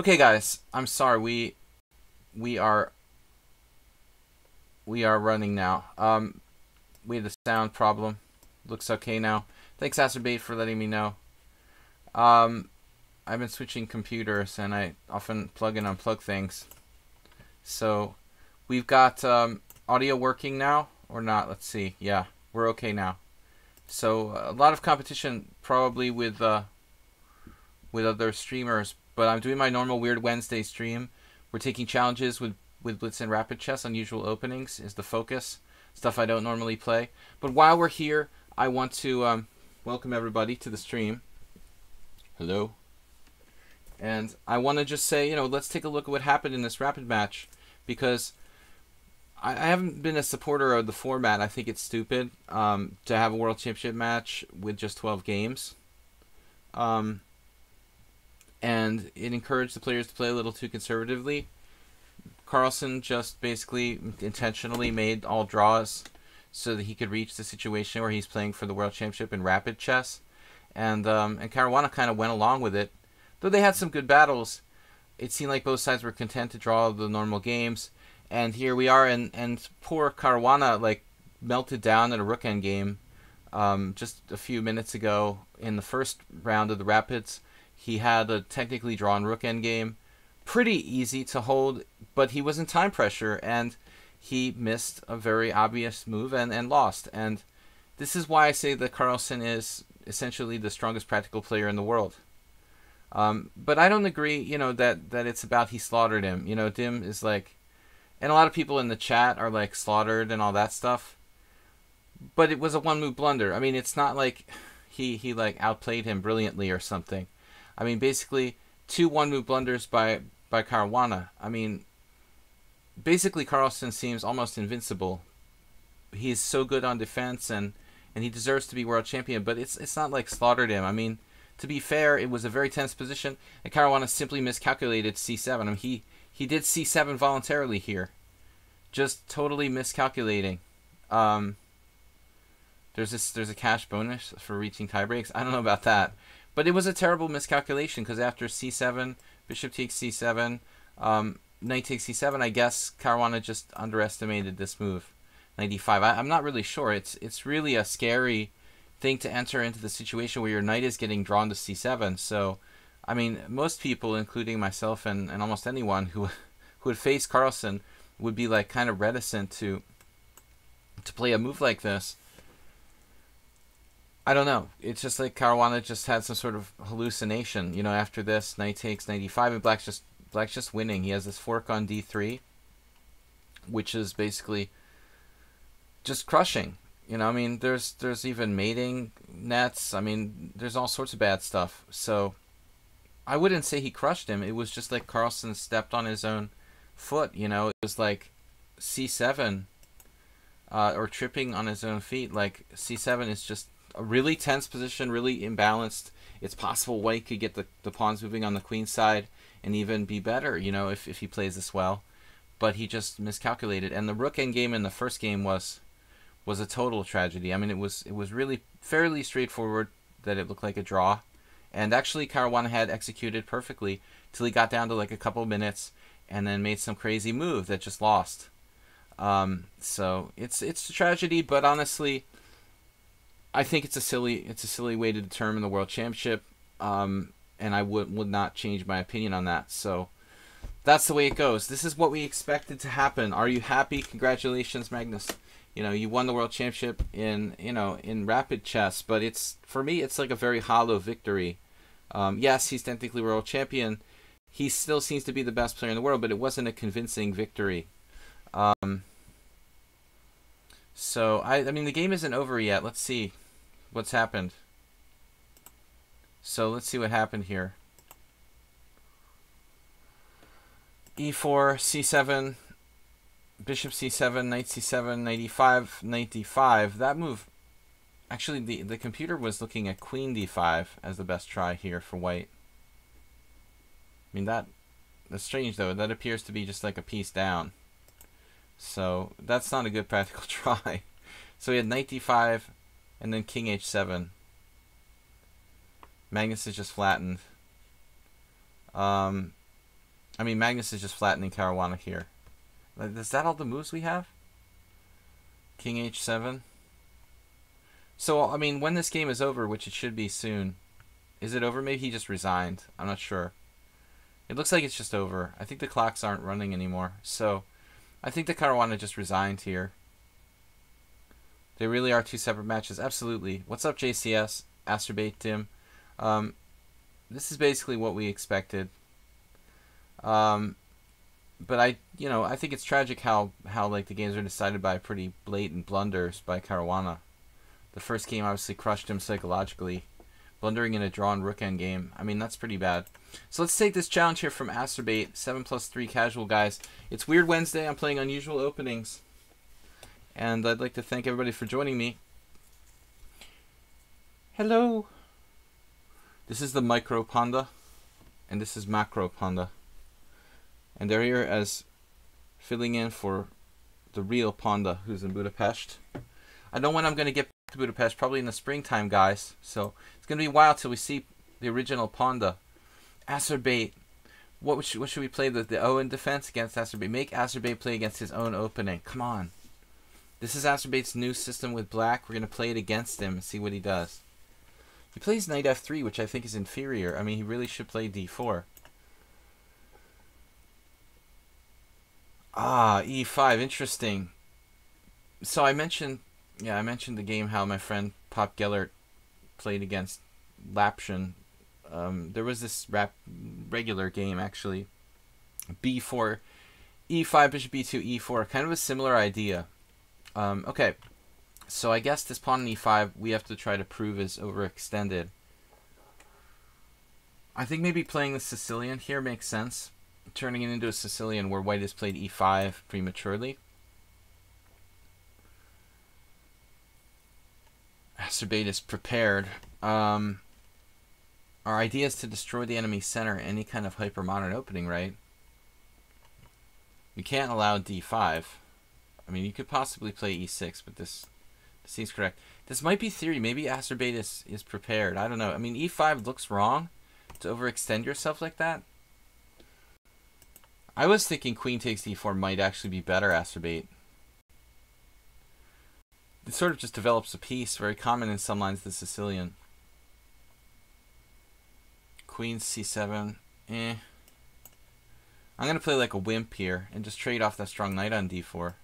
Okay, guys, I'm sorry. We are we are running now. We had a sound problem. Looks okay now. Thanks, Acerbate, for letting me know. I've been switching computers, and I often plug and unplug things. So we've got audio working now, or not? Let's see. Yeah, we're okay now. So a lot of competition, probably with other streamers. But I'm doing my normal Weird Wednesday stream. We're taking challenges with Blitz and Rapid Chess. Unusual openings is the focus. Stuff I don't normally play. But while we're here, I want to welcome everybody to the stream. Hello. And I want to just say, let's take a look at what happened in this Rapid match. Because I haven't been a supporter of the format. I think it's stupid to have a World Championship match with just 12 games. And it encouraged the players to play a little too conservatively. Carlsen just basically intentionally made all draws so that he could reach the situation where he's playing for the World Championship in Rapid Chess. And Caruana kind of went along with it. Though they had some good battles, it seemed like both sides were content to draw the normal games. And here we are, and poor Caruana melted down in a rook endgame just a few minutes ago in the first round of the Rapids. He had a technically drawn rook endgame, pretty easy to hold, but he was in time pressure, and he missed a very obvious move and lost. And this is why I say that Carlsen is essentially the strongest practical player in the world. But I don't agree, that it's about he slaughtered him. Dim is like, and a lot of people in the chat are like slaughtered and all that stuff. But it was a one-move blunder. I mean, it's not like he outplayed him brilliantly or something. I mean, basically, 2 one-move blunders by Caruana. I mean, basically, Carlsen seems almost invincible. He's so good on defense, and he deserves to be world champion, but it's not like slaughtered him. I mean, to be fair, it was a very tense position, and Caruana simply miscalculated c7. I mean, he did c7 voluntarily here. Just totally miscalculating. There's a cash bonus for reaching tiebreaks. I don't know about that. But it was a terrible miscalculation, because after c7, bishop takes c7, knight takes c7, I guess Caruana just underestimated this move. Knight e5. I'm not really sure. It's really a scary thing to enter into the situation where your knight is getting drawn to c7. So, I mean, most people, including myself and almost anyone who would face Carlsen, would be kind of reticent to play a move like this. I don't know. It's just like Caruana just had some sort of hallucination. After this, knight takes knight e5, and black's just winning. He has this fork on d3, which is basically just crushing. I mean, there's even mating nets. I mean, there's all sorts of bad stuff. So I wouldn't say he crushed him. It was just like Carlsen stepped on his own foot. It was like c7 or tripping on his own feet. Like c7 is just a really tense position, really imbalanced. It's possible White could get the pawns moving on the queen side and even be better, if he plays this well. But he just miscalculated. And the rook endgame in the first game was a total tragedy. I mean, it was really fairly straightforward that it looked like a draw. And actually, Caruana had executed perfectly till he got down to a couple minutes and then made some crazy move that just lost. So it's a tragedy, but honestly, I think it's a silly way to determine the World Championship, and I would not change my opinion on that. So that's the way it goes. This is what we expected to happen. Are you happy? Congratulations, Magnus. You won the World Championship in Rapid Chess, but for me it's like a very hollow victory. Yes, he's technically World Champion. He still seems to be the best player in the world, but it wasn't a convincing victory. So I mean, the game isn't over yet. Let's see what's happened. So let's see what happened here. e4, c7, bishop c7, knight c7, knight e5, knight d5. That move, actually, the computer was looking at queen d5 as the best try here for White. I mean, that's strange, though. That appears to be just like a piece down. So that's not a good practical try. So he had knight d5 and then king h7. Magnus is just flattened. I mean, Magnus is just flattening Caruana here. Is that all the moves we have? King h7. So, I mean, when this game is over, which it should be soon, is it over? Maybe he just resigned. I'm not sure. It looks like it's just over. I think the clocks aren't running anymore. So, I think the Caruana just resigned here. They really are two separate matches. Absolutely. What's up, JCS? Asterbate Dim. This is basically what we expected. But I think it's tragic how like the games are decided by pretty blatant blunders by Caruana. The first game obviously crushed him psychologically. Blundering in a drawn rook end game. I mean, that's pretty bad. So let's take this challenge here from Asterbate. 7+3 casual guys. It's Weird Wednesday. I'm playing unusual openings. And I'd like to thank everybody for joining me. Hello. This is the Micro Panda. And this is Macro Panda. And they're here as filling in for the real Panda who's in Budapest. I know when I'm going to get back to Budapest, probably in the springtime, guys. So it's going to be a while till we see the original Panda. Asterbate. What should we play? The Owen defense against Asterbate. Make Asterbate play against his own opening. Come on. This is Asterbate's new system with black. We're going to play it against him and see what he does. He plays knight f3, which I think is inferior. I mean, he really should play d4. Ah, e5. Interesting. So I mentioned the game how my friend Pop Gellert played against Lapshin. There was this regular game, actually. b4, e5, bishop b2, e4. Kind of a similar idea. Okay, so I guess this pawn on e5 we have to try to prove is overextended. I think maybe playing the Sicilian here makes sense. Turning it into a Sicilian where white has played e5 prematurely. Asterbate is prepared. Our idea is to destroy the enemy center any kind of hyper-modern opening, right? We can't allow d5. I mean, you could possibly play e6, but this seems correct. This might be theory. Maybe Asterbate is prepared. I don't know. I mean, e5 looks wrong to overextend yourself like that. I was thinking queen takes d4 might actually be better, Asterbate. It sort of just develops a piece, very common in some lines, the Sicilian. Queen c7, I'm going to play like a wimp here and just trade off that strong knight on d4.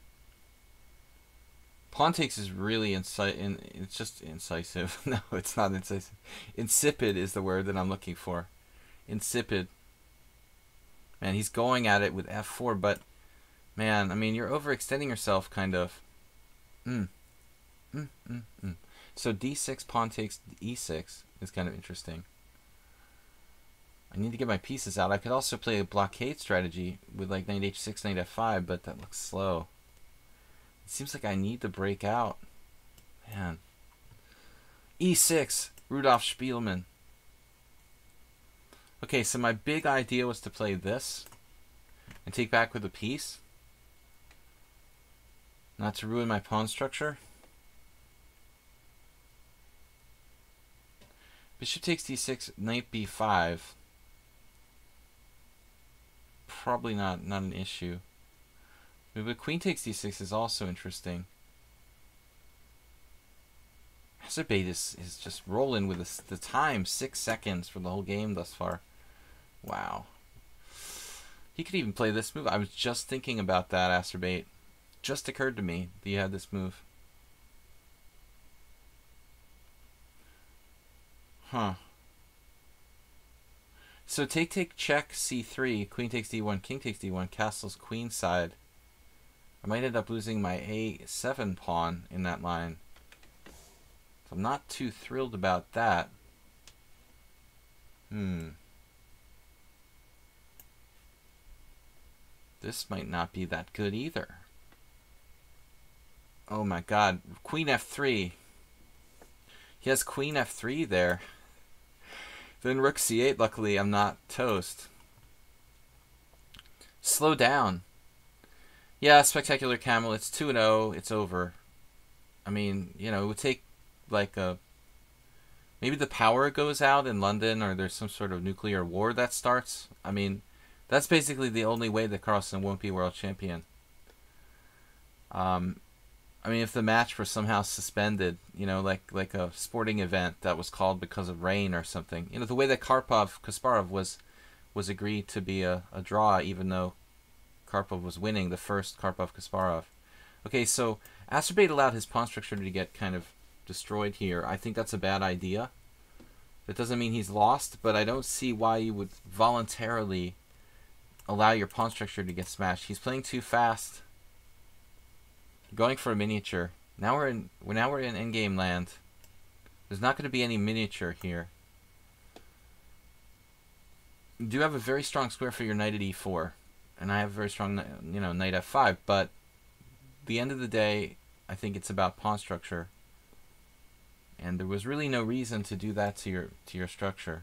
Pawn takes is really it's just incisive. No, it's not incisive. Insipid is the word that I'm looking for. Insipid. Man, he's going at it with f4, but man, I mean, you're overextending yourself, kind of. So d6, pawn takes e6 is kind of interesting. I need to get my pieces out. I could also play a blockade strategy with like knight h6, knight f5, but that looks slow. It seems like I need to break out. Man. e6, Rudolf Spielmann. Okay, so my big idea was to play this and take back with a piece. Not to ruin my pawn structure. Bishop takes d6, knight b5. Probably not an issue. But queen takes d6 is also interesting. Asterbate is just rolling with the time. 6 seconds for the whole game thus far. Wow. He could even play this move. I was just thinking about that, Asterbate. Just occurred to me that you had this move. Huh. So take check c3, queen takes d1, king takes d1, castles queen side. I might end up losing my a7 pawn in that line. So I'm not too thrilled about that. This might not be that good either. Oh my god, queen f3. He has queen f3 there. Then rook c8, luckily I'm not toast. Slow down. Yeah, Spectacular Camel, it's 2-0, it's over. I mean, you know, it would take like a... Maybe the power goes out in London or there's some sort of nuclear war that starts. I mean, That's basically the only way that Carlsen won't be world champion. I mean, if the match were somehow suspended, you know, like a sporting event that was called because of rain or something. You know, the way that Kasparov was agreed to be a draw, even though Karpov was winning the first Karpov-Kasparov. Okay, so Azerbaijan allowed his pawn structure to get kind of destroyed here. I think that's a bad idea. That doesn't mean he's lost, but I don't see why you would voluntarily allow your pawn structure to get smashed. He's playing too fast. Going for a miniature. Now we're in endgame land. There's not going to be any miniature here. You do have a very strong square for your knight at e4, and I have a very strong, you know, knight f5. But at the end of the day, I think it's about pawn structure, and there was really no reason to do that to your structure.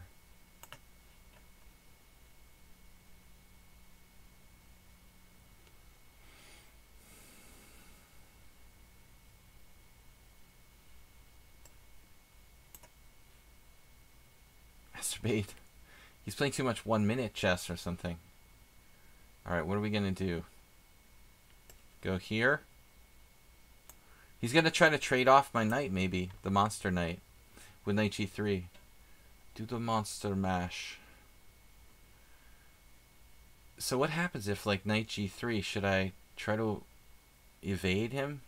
Masturbate. He's playing too much 1 minute chess or something. Alright, what are we going to do? Go here. He's going to try to trade off my knight, maybe. The monster knight. With knight g3. Do the monster mash. So what happens if, like, knight g3? Should I try to evade him?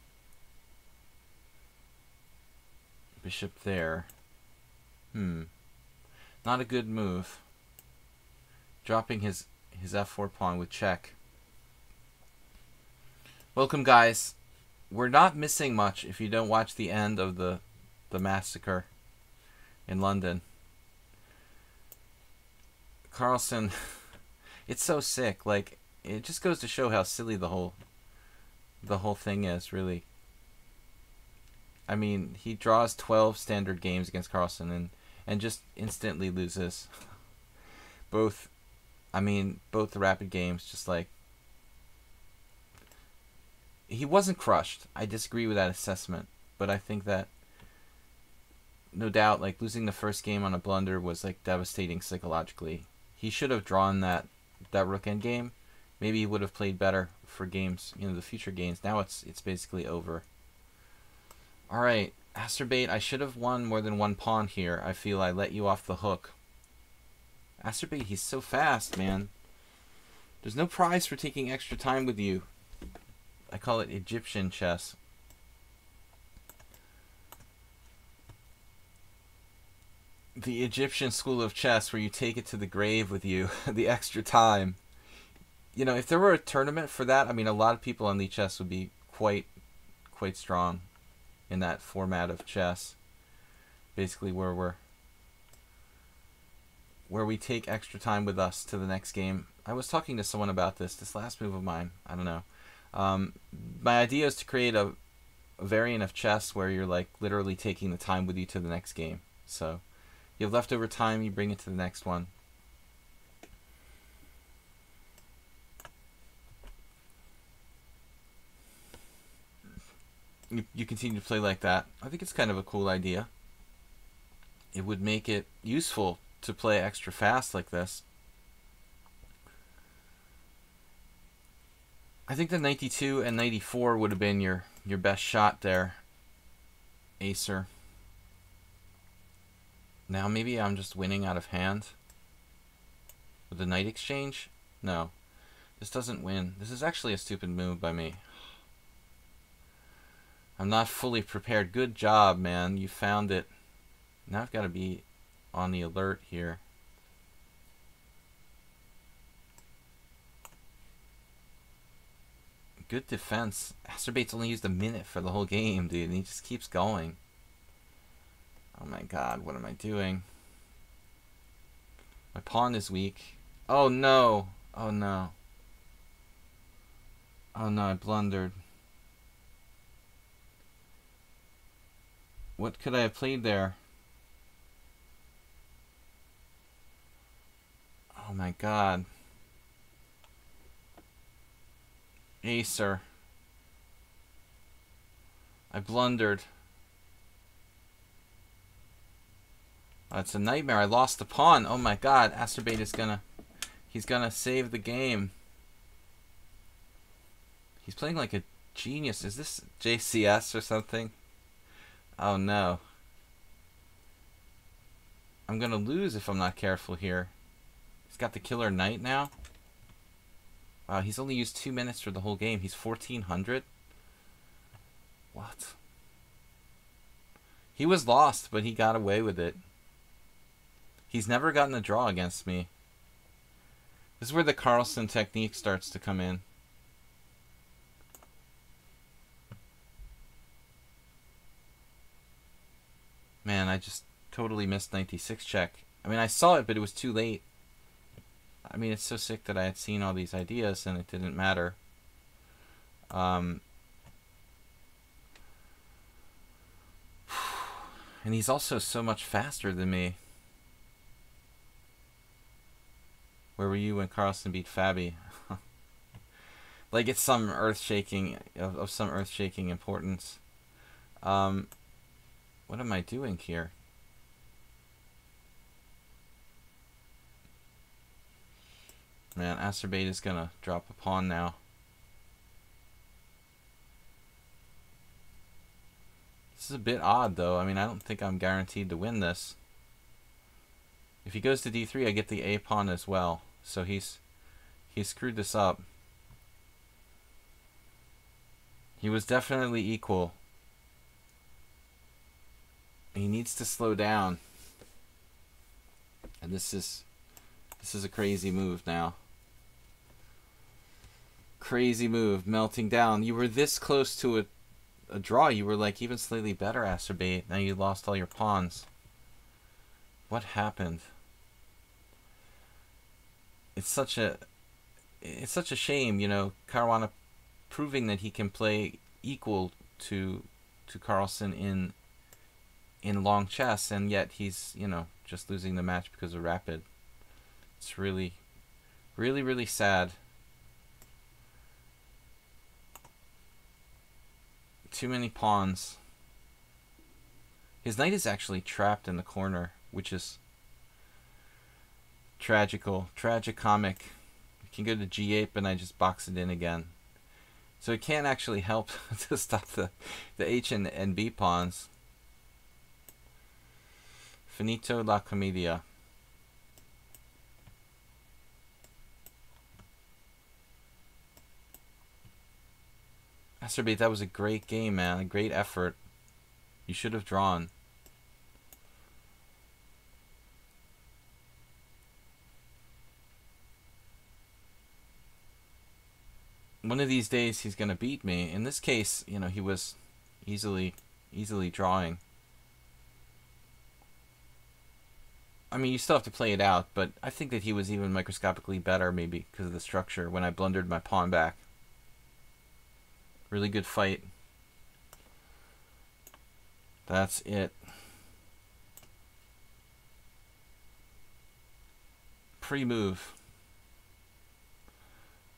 Bishop there. Not a good move. Dropping his f4 pawn with check. Welcome, guys. We're not missing much if you don't watch the end of the massacre in London. Carlsen, it's so sick. Like, it just goes to show how silly the whole thing is, really. I mean, he draws 12 standard games against Carlsen and just instantly loses. Both the rapid games, just like, he wasn't crushed. I disagree with that assessment, but I think that, no doubt, like, losing the first game on a blunder was, like, devastating psychologically. He should have drawn that rook end game. Maybe he would have played better for games, you know, the future games. Now it's basically over. All right, Azerbaijan, I should have won more than one pawn here. I feel I let you off the hook. Azerbaijan, he's so fast, man. There's no prize for taking extra time with you. I call it Egyptian chess. The Egyptian school of chess, where you take it to the grave with you, the extra time. You know, if there were a tournament for that, I mean, a lot of people on lichess would be quite strong in that format of chess. Basically, where we take extra time with us to the next game. I was talking to someone about this last move of mine. I don't know. My idea is to create a variant of chess where you're, like, literally taking the time with you to the next game. So you have leftover time, you bring it to the next one. You continue to play like that. I think it's kind of a cool idea. It would make it useful to play extra fast like this. I think the 92 and 94 would have been your best shot there, Acer. Now maybe I'm just winning out of hand with the knight exchange. No, this doesn't win. This is actually a stupid move by me. I'm not fully prepared. Good job, man. You found it. Now I've got to be on the alert here. Good defense. Azerbaijan's only used a minute for the whole game, dude, and he just keeps going. Oh my god, what am I doing? My pawn is weak. Oh no! Oh no. Oh no, I blundered. What could I have played there? Oh my god. Acer. I blundered. Oh, it's a nightmare. I lost the pawn. Oh my god. Azerbaijan is gonna... He's gonna save the game. He's playing like a genius. Is this JCS or something? Oh no. I'm gonna lose if I'm not careful here. He's got the killer knight now. Wow, he's only used 2 minutes for the whole game. He's 1400. What? He was lost, but he got away with it. He's never gotten a draw against me. This is where the Carlsen technique starts to come in. Man, I just totally missed 96 check. I mean, I saw it, but it was too late. I mean, it's so sick that I had seen all these ideas and it didn't matter. And he's also so much faster than me. Where were you when Carlsen beat Fabi? Like it's some earth-shaking of some earth-shaking importance. What am I doing here? Man, Acerbate is gonna drop a pawn now. This is a bit odd though. I mean, I don't think I'm guaranteed to win this. If he goes to d3, I get the a pawn as well. So he's screwed this up. He was definitely equal. He needs to slow down. And this is a crazy move now. Crazy move, melting down. You were this close to a draw. You were like even slightly better, Acerbate. Now you lost all your pawns. What happened? It's such a shame, you know, Caruana proving that he can play equal to Carlsen in long chess, and yet he's, you know, just losing the match because of rapid. It's really, really, really sad. Too many pawns. His knight is actually trapped in the corner, which is tragicomic. You can go to g8, and I just box it in again. So it can't actually help to stop the h and b pawns. Finito la commedia. Acerbate, that was a great game, man. A great effort. You should have drawn. One of these days he's going to beat me. In this case, you know, he was easily drawing. I mean, you still have to play it out, but I think that he was even microscopically better, maybe because of the structure, when I blundered my pawn back. Really good fight. That's it. Pre-move.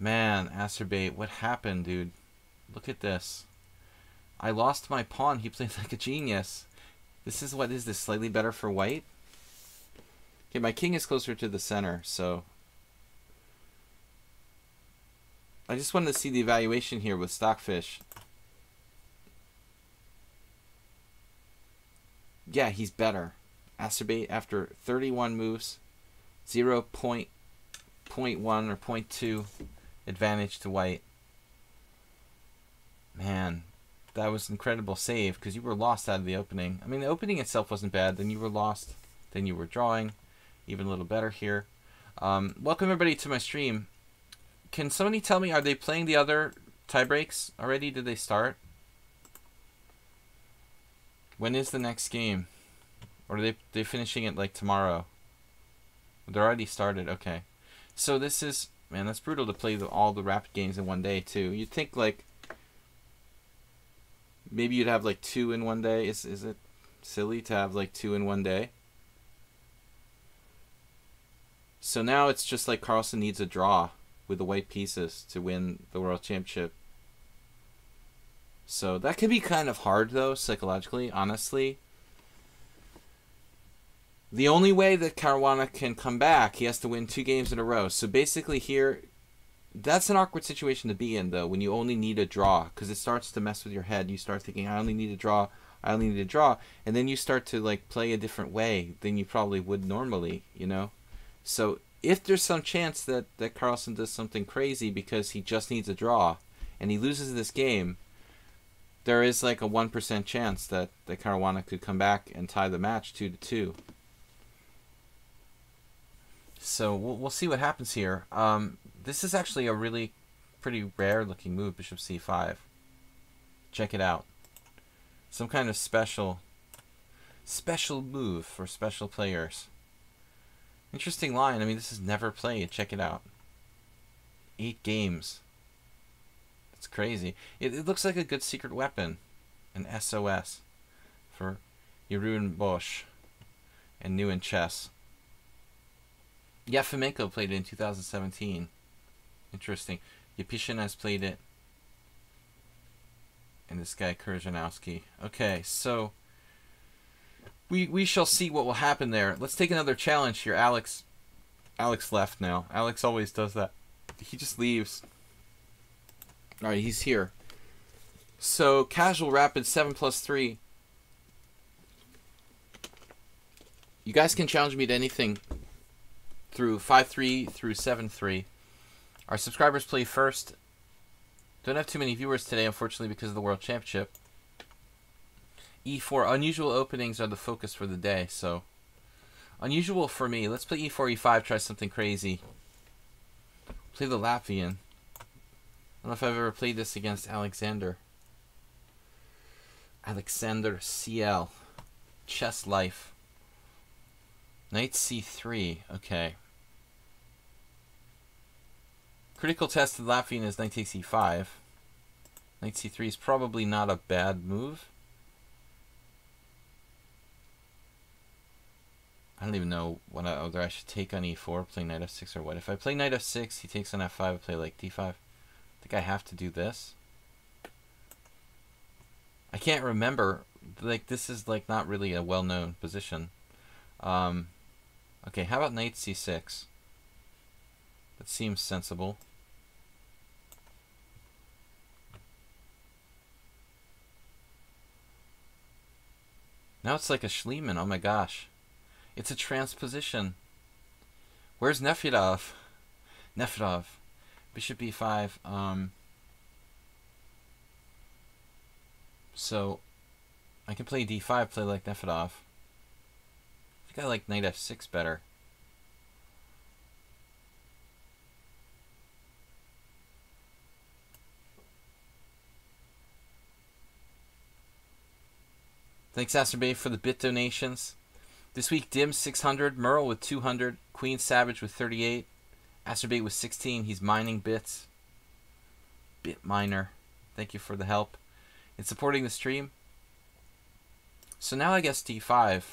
Man, Acerbate, what happened, dude? Look at this. I lost my pawn. He played like a genius. This is what is this? Slightly better for white? Okay, my king is closer to the center, so I just wanted to see the evaluation here with Stockfish. Yeah, he's better. Acerbate after 31 moves, 0.1 or 0.2 advantage to white. Man, that was an incredible save because you were lost out of the opening. I mean, the opening itself wasn't bad. Then you were lost. Then you were drawing. Even a little better here. Welcome everybody to my stream. Can somebody tell me, are they playing the other tie breaks already? Did they start? When is the next game? Or are they finishing it like tomorrow? They're already started. Okay. So this is, man, that's brutal to play all the rapid games in one day too. You'd think like maybe you'd have like 2 in one day. Is it silly to have like 2 in one day? So now it's just like Carlsen needs a draw with the white pieces to win the World Championship. So that could be kind of hard though, psychologically, honestly. The only way that Caruana can come back, he has to win 2 games in a row. So basically here, that's an awkward situation to be in, though, when you only need a draw, because it starts to mess with your head. You start thinking, I only need a draw, I only need a draw, and then you start to like play a different way than you probably would normally, you know? So if there's some chance that Carlsen does something crazy because he just needs a draw, and he loses this game, there is like a 1% chance that Caruana could come back and tie the match 2-2. So we'll see what happens here. This is actually a really pretty rare looking move, bishop c5. Check it out. Some kind of special move for special players. Interesting line. I mean, this is never played. Check it out. 8 games. It's crazy. It looks like a good secret weapon. An SOS for Jeroen Bosch and New in Chess. Yefimenko played it in 2017. Interesting. Yapishin has played it. And this guy Kurzhanowski. Okay, so we shall see what will happen there. Let's take another challenge here. Alex left now. Alex always does that. He just leaves. Alright, he's here. So casual rapid 7+3. You guys can challenge me to anything through 5-3 through 7-3. Our subscribers play first. Don't have too many viewers today, unfortunately, because of the World Championship. E4. Unusual openings are the focus for the day, so unusual for me. Let's play E4, E5, try something crazy. Play the Latvian. I don't know if I've ever played this against Alexander. Alexander CL. Chess Life. Knight C3. Okay. Critical test of the Latvian is knight takes E5. Knight C3 is probably not a bad move. I don't even know whether I should take on E4, play knight F6 or what. If I play knight F6, he takes on F5, I play like D5. I think I have to do this. I can't remember. Like, this is like not really a well-known position. Okay, how about knight C6? That seems sensible. Now it's like a Schliemann. Oh my gosh. It's a transposition. Where's Nefedov? Nefedov. Bishop B5. So I can play D5, play like Nefedov. I think I like knight F6 better. Thanks, Asterbay, for the bit donations. This week, Dim 600, Merle with 200, Queen Savage with 38, Asterbay with 16. He's mining bits. Bit miner. Thank you for the help in supporting the stream. So now I guess D5.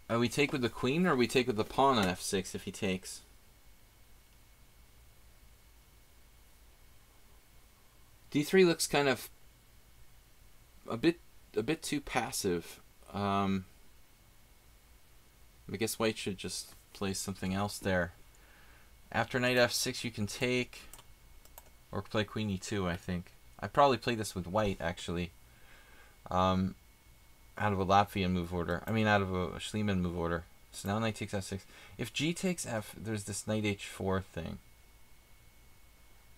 We take with the queen, or we take with the pawn on F6 if he takes? D3 looks kind of a bit too passive. I guess white should just play something else there. After knight F6 you can take, or play queen E2, I think. I'd probably play this with white, actually. Out of a Latvian move order. I mean, out of a Schliemann move order. So now knight takes F6. If G takes F, there's this knight H4 thing.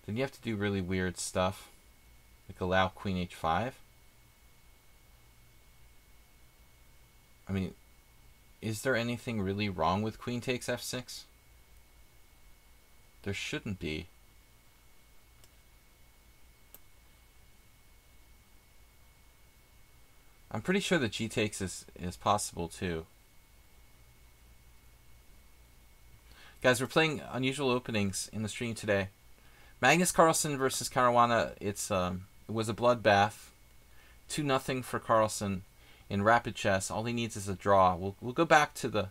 Then you have to do really weird stuff. Like allow queen H5. I mean, is there anything really wrong with queen takes F6? There shouldn't be. I'm pretty sure that G takes is possible too. Guys, we're playing unusual openings in the stream today. Magnus Carlsen versus Caruana. It was a bloodbath. 2-0 for Carlsen in rapid chess. All he needs is a draw. We'll go back to the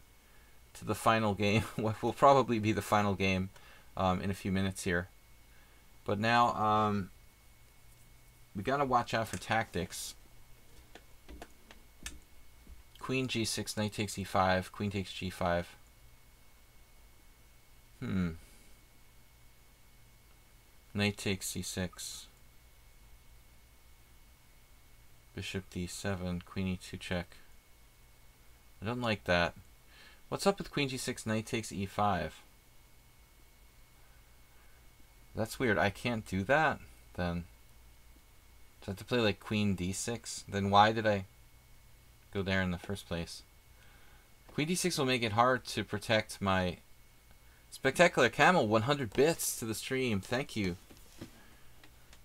final game. What will probably be the final game in a few minutes here. But now we gotta watch out for tactics. Queen g6, knight takes e5, queen takes g5. Knight takes c6. Bishop d7, queen e2 check. I don't like that. What's up with queen g6, knight takes e5? That's weird. I can't do that then. So I have to play like queen d6? Then why did I go there in the first place? Queen d6 will make it hard to protect my Spectacular Camel. 100 bits to the stream. Thank you.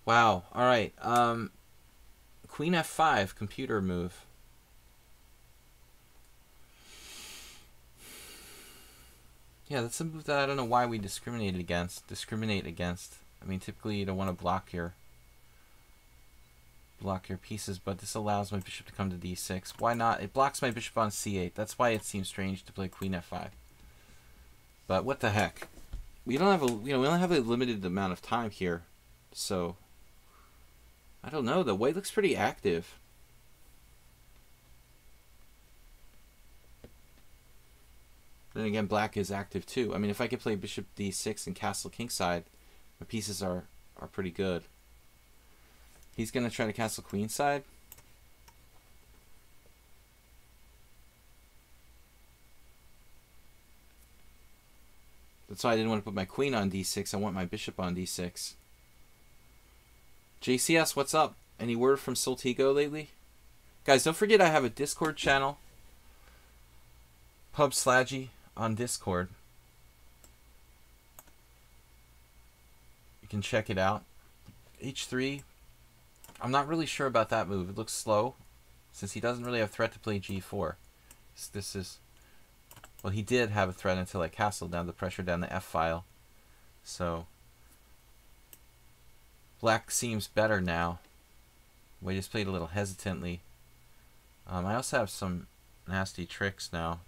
Wow. Alright. Queen f5, computer move. Yeah, that's a move that I don't know why we discriminate against. I mean, typically you don't want to block your pieces, but this allows my bishop to come to d6. Why not? It blocks my bishop on c8. That's why it seems strange to play queen f5. But what the heck? We don't have we only have a limited amount of time here, so I don't know. The white looks pretty active. Then again, black is active too. I mean, if I could play bishop d6 and castle kingside, my pieces are pretty good. He's going to try to castle queenside. That's why I didn't want to put my queen on d6. I want my bishop on d6. JCS, what's up? Any word from Soltigo lately? Guys, don't forget I have a Discord channel. Pub Sladgie on Discord. You can check it out. h3. I'm not really sure about that move. It looks slow, since he doesn't really have threat to play g4. This is... Well, he did have a threat until I castled down the pressure down the f-file. So... Black seems better now. We just played a little hesitantly. I also have some nasty tricks now.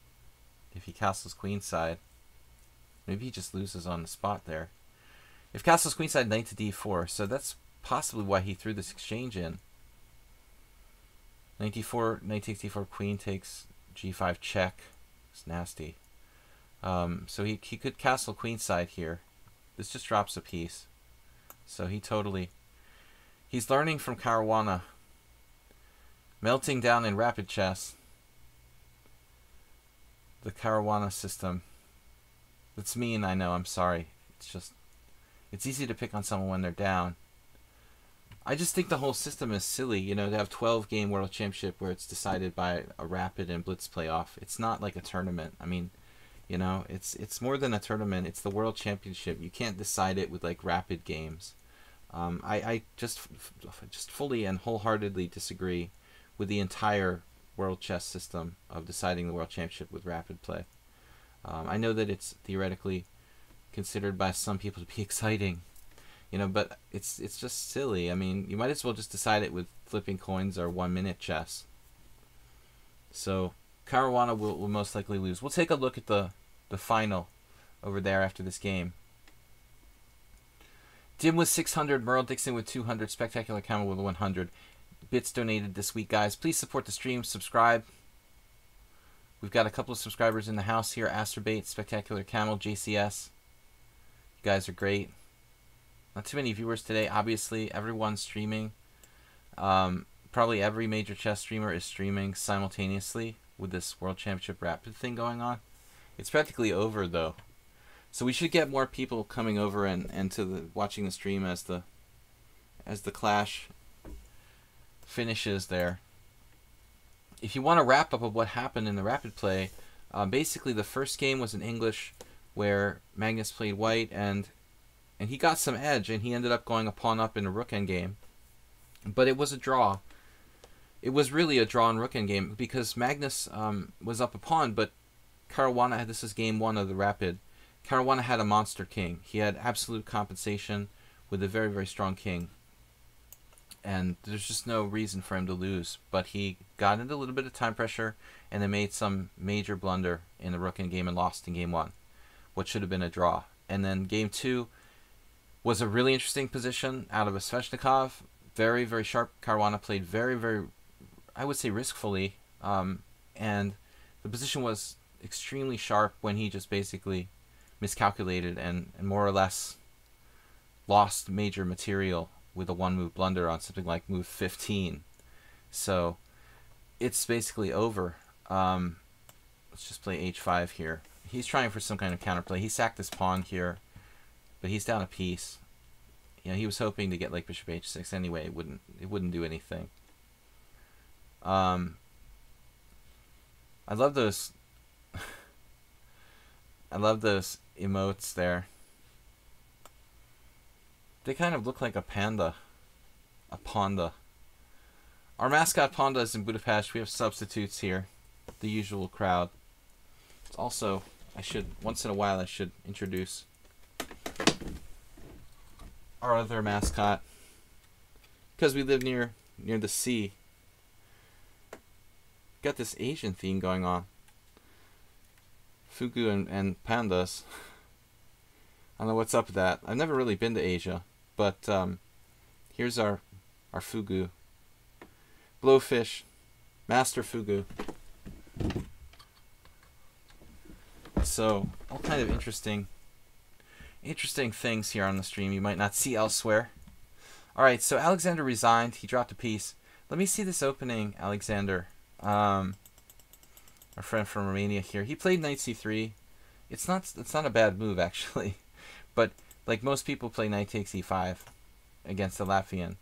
If he castles queenside, maybe he just loses on the spot there. If castles queenside, knight to d4, so that's possibly why he threw this exchange in. Knight d4, knight takes d4, queen takes g5 check. It's nasty. So he could castle queenside here. This just drops a piece. So he's learning from Caruana. Melting down in rapid chess. The Caruana system. That's mean, I know, I'm sorry. It's easy to pick on someone when they're down. I just think the whole system is silly, you know, to have 12-game World Championship where it's decided by a rapid and blitz playoff. It's not like a tournament. I mean, you know, it's more than a tournament. It's the World Championship. You can't decide it with like rapid games. I just fully and wholeheartedly disagree with the entire World Chess system of deciding the World Championship with rapid play. I know that it's theoretically considered by some people to be exciting, you know, but it's just silly. I mean, you might as well just decide it with flipping coins or 1-minute chess. So Caruana will most likely lose. We'll take a look at the final over there after this game. Dim with 600, Merle Dixon with 200, Spectacular Camel with 100. Bits donated this week, guys. Please support the stream. Subscribe. We've got a couple of subscribers in the house here. Asterbait, Spectacular Camel, JCS. You guys are great. Not too many viewers today. Obviously, everyone's streaming. Probably every major chess streamer is streaming simultaneously with this World Championship Rapid thing going on. It's practically over, though. So we should get more people coming over and to watching the stream as the clash finishes there. If you want a wrap up of what happened in the rapid play, basically the first game was in English where Magnus played white and he got some edge and he ended up going a pawn up in a rook endgame. But it was a draw. It was really a draw in rook endgame because Magnus was up a pawn, but Caruana had, this is game 1 of the rapid. Caruana had a monster king. He had absolute compensation with a very, very strong king. And there's just no reason for him to lose. But he got into a little bit of time pressure and then made some major blunder in the rook endgame and lost in game 1. What should have been a draw. And then game 2 was a really interesting position out of a Sveshnikov. Very, very sharp. Caruana played very, very, I would say, riskfully. And and the position was extremely sharp when he just basically miscalculated and more or less lost major material with a one-move blunder on something like move 15. So it's basically over. Let's just play h5 here. He's trying for some kind of counterplay. He sacked this pawn here, but he's down a piece. You know, he was hoping to get like bishop h6 anyway. It wouldn't do anything. I love those. I love those emotes there. They kind of look like a panda. A panda. Our mascot panda is in Budapest. We have substitutes here. The usual crowd. It's also, once in a while I should introduce our other mascot. Because we live near the sea. Got this Asian theme going on. Fugu and pandas. I don't know what's up with that. I've never really been to Asia, but here's our fugu. Blowfish, master fugu. So all kind of interesting things here on the stream you might not see elsewhere. All right, so Alexander resigned. He dropped a piece. Let me see this opening, Alexander. Our friend from Romania here. He played knight c3. It's not a bad move actually, but like most people play knight takes e5 against the Latvian.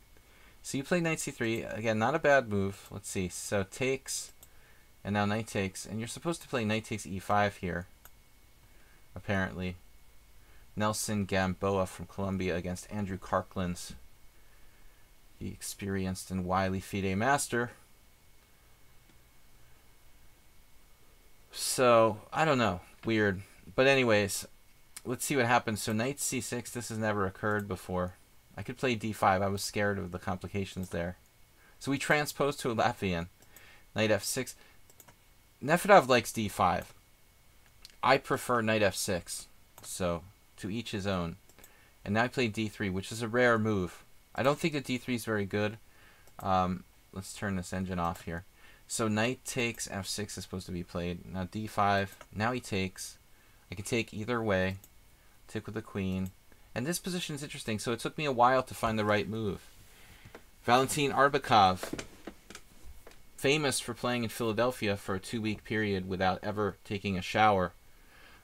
So you play knight c3 again, not a bad move. Let's see. So takes, and now knight takes, and you're supposed to play knight takes e5 here. Apparently, Nelson Gamboa from Colombia against Andrew Karklands, the experienced and wily FIDE master. So, I don't know. Weird. But anyways, let's see what happens. So knight c6, this has never occurred before. I could play d5. I was scared of the complications there. So we transpose to a Latvian. Knight f6. Nefedov likes d5. I prefer knight f6. So, to each his own. And now I play d3, which is a rare move. I don't think that d3 is very good. Let's turn this engine off here. So knight takes f6 is supposed to be played. Now d5. Now he takes. I can take either way. Take with the queen. And this position is interesting. So it took me a while to find the right move. Valentin Arbakov, famous for playing in Philadelphia for a 2-week period without ever taking a shower.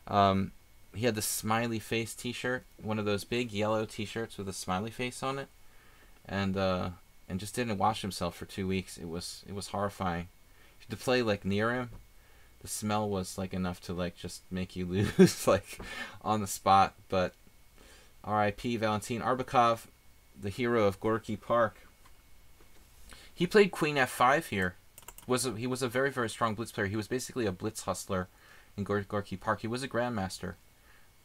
He had the smiley face t-shirt, one of those big yellow t-shirts with a smiley face on it, and just didn't wash himself for 2 weeks. It was horrifying. To play like near him, the smell was like enough to like just make you lose like on the spot. But R.I.P. Valentin Arbakov, the hero of Gorky Park. He played queen f5 here. He was a very, very strong blitz player. He was basically a blitz hustler in Gorky Park. He was a grandmaster,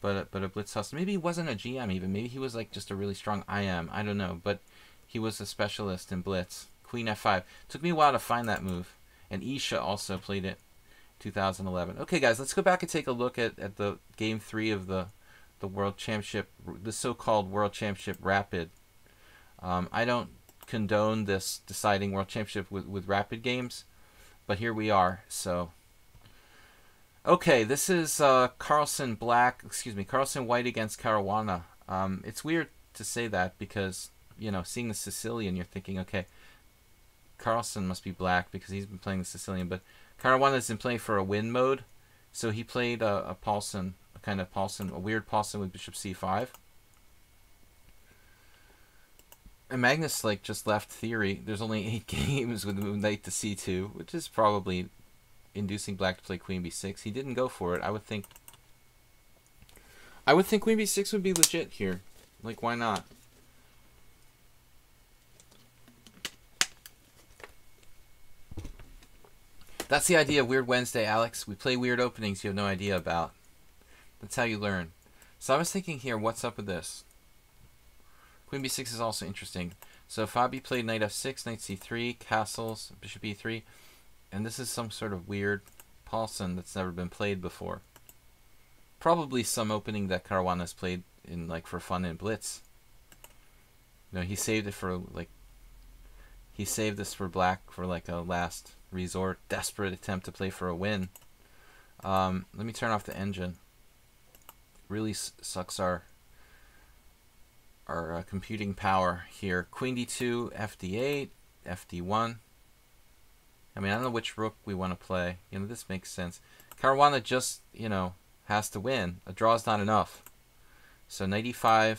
but a blitz hustler. Maybe he wasn't a GM even. Maybe he was like just a really strong IM. I don't know. But he was a specialist in blitz. Queen f5. Took me a while to find that move. And Isha also played it 2011. Okay, guys, let's go back and take a look at the Game 3 of the World Championship, the so-called World Championship Rapid. I don't condone this deciding World Championship with rapid games, but here we are. So, okay, this is Carlsen White against Caruana. It's weird to say that because, you know, seeing the Sicilian, you're thinking, okay, Carlsen must be black because he's been playing the Sicilian, but Caruana's been playing for a win mode, so he played a Paulsen, a weird Paulsen with bishop c5. And Magnus like just left theory. There's only 8 games with the move knight to c2, which is probably inducing black to play queen b6. He didn't go for it. I would think queen b6 would be legit here. Like, why not? That's the idea of Weird Wednesday, Alex. We play weird openings you have no idea about. That's how you learn. So I was thinking here, what's up with this? Queen b6 is also interesting. So Fabi played knight f6, knight c3, castles, bishop e3, and this is some sort of weird Paulsen that's never been played before. Probably some opening that Caruana's played in like for fun in Blitz. You know, he saved it for like he saved this for black for like a last resort, desperate attempt to play for a win. Let me turn off the engine. Really sucks our computing power here. Queen d2, fd8, fd1. I mean, I don't know which rook we want to play. You know, this makes sense. Caruana just, you know, has to win. A draw is not enough. So knight e5.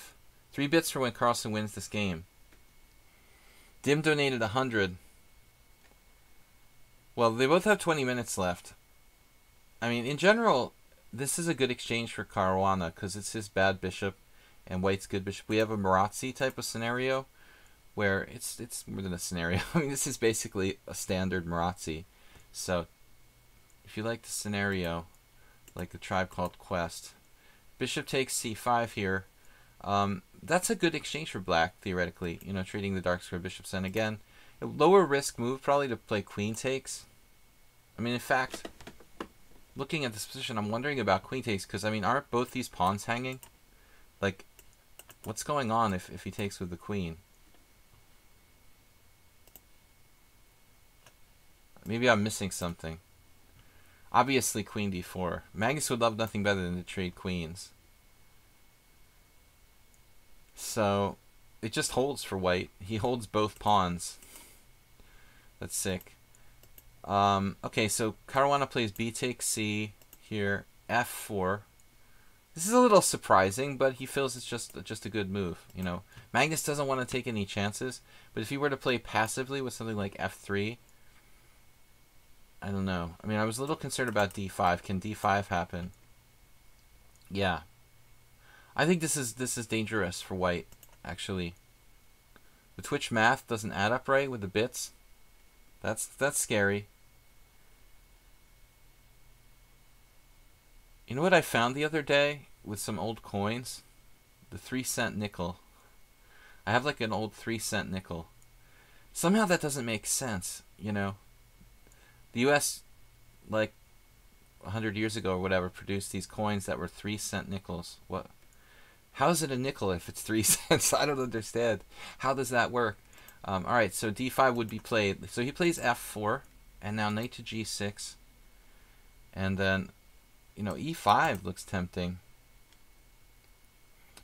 3 bits for when Carlsen wins this game. Dim donated 100. Well, they both have 20 minutes left. I mean, in general, this is a good exchange for Caruana because it's his bad bishop and white's good bishop. We have a Marazzi type of scenario where it's more than a scenario. I mean, this is basically a standard Marazzi. So, if you like the scenario, like the Tribe Called Quest, bishop takes c5 here. That's a good exchange for black, theoretically. You know, trading the dark square bishops. And again, a lower risk move probably to play queen takes. I mean, in fact, looking at this position, I'm wondering about queen takes because, I mean, aren't both these pawns hanging? Like, what's going on if he takes with the queen? Maybe I'm missing something. Obviously, queen d4. Magnus would love nothing better than to trade queens. So, it just holds for white. He holds both pawns. That's sick. Okay, so Caruana plays b takes c here, f4. This is a little surprising, but he feels it's just a good move. You know, Magnus doesn't want to take any chances, but if he were to play passively with something like f3, I don't know. I mean, I was a little concerned about d5. Can d5 happen? Yeah. I think this is dangerous for white, actually. The Twitch math doesn't add up right with the bits. That's scary. You know what I found the other day with some old coins? The 3-cent nickel. I have like an old 3-cent nickel. Somehow that doesn't make sense, you know. The US, like 100 years ago or whatever, produced these coins that were 3-cent nickels. What? How is it a nickel if it's 3 cents? I don't understand. How does that work? All right, so d5 would be played. So he plays f4, and now knight to g6. And then, you know, e5 looks tempting.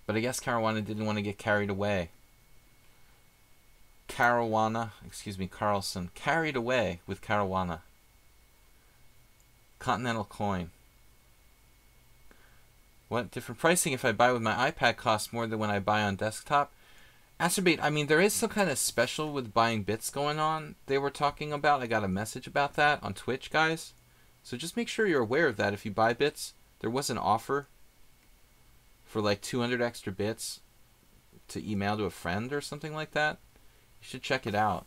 But I guess Caruana didn't want to get carried away. Carlsen, carried away with Caruana. Continental coin. What different pricing if I buy with my iPad costs more than when I buy on desktop? Acerbate, I mean, there is some kind of special with buying bits going on they were talking about. I got a message about that on Twitch, guys. So just make sure you're aware of that. If you buy bits, there was an offer for like 200 extra bits to email to a friend or something like that. You should check it out.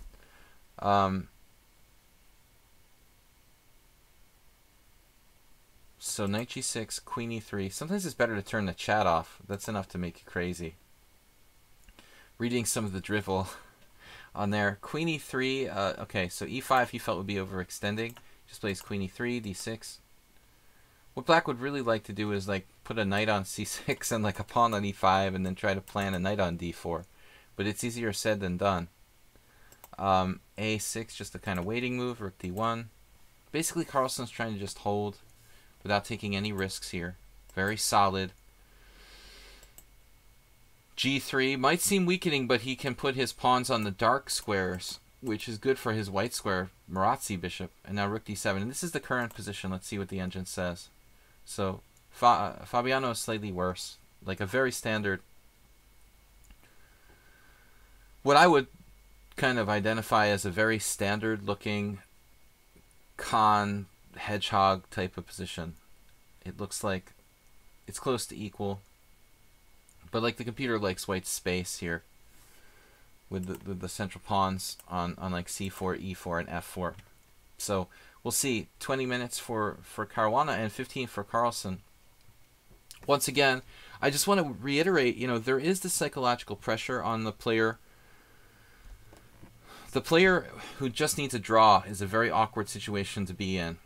So knight g6, queen e3. Sometimes it's better to turn the chat off. That's enough to make you crazy. Reading some of the drivel on there. Queen e3. Okay, so e5 he felt would be overextending. Just plays queen e3, d6. What black would really like to do is like put a knight on c6 and like a pawn on e5 and then try to plan a knight on d4. But it's easier said than done. a6, just a kind of waiting move, rook d1. Basically, Carlsen's trying to just hold without taking any risks here. Very solid. g3 might seem weakening, but he can put his pawns on the dark squares, which is good for his white square Marazzi bishop. And now rook d7. And this is the current position. Let's see what the engine says. So Fabiano is slightly worse. Like a very standard, what I would kind of identify as a very standard looking Khan hedgehog type of position. It looks like it's close to equal, but like the computer likes white space here with the central pawns on like c4, e4, and f4. So we'll see. 20 minutes for Caruana and 15 for Carlsen. Once again, I just want to reiterate, you know, there is the psychological pressure on the player. The player who just needs a draw is a very awkward situation to be in.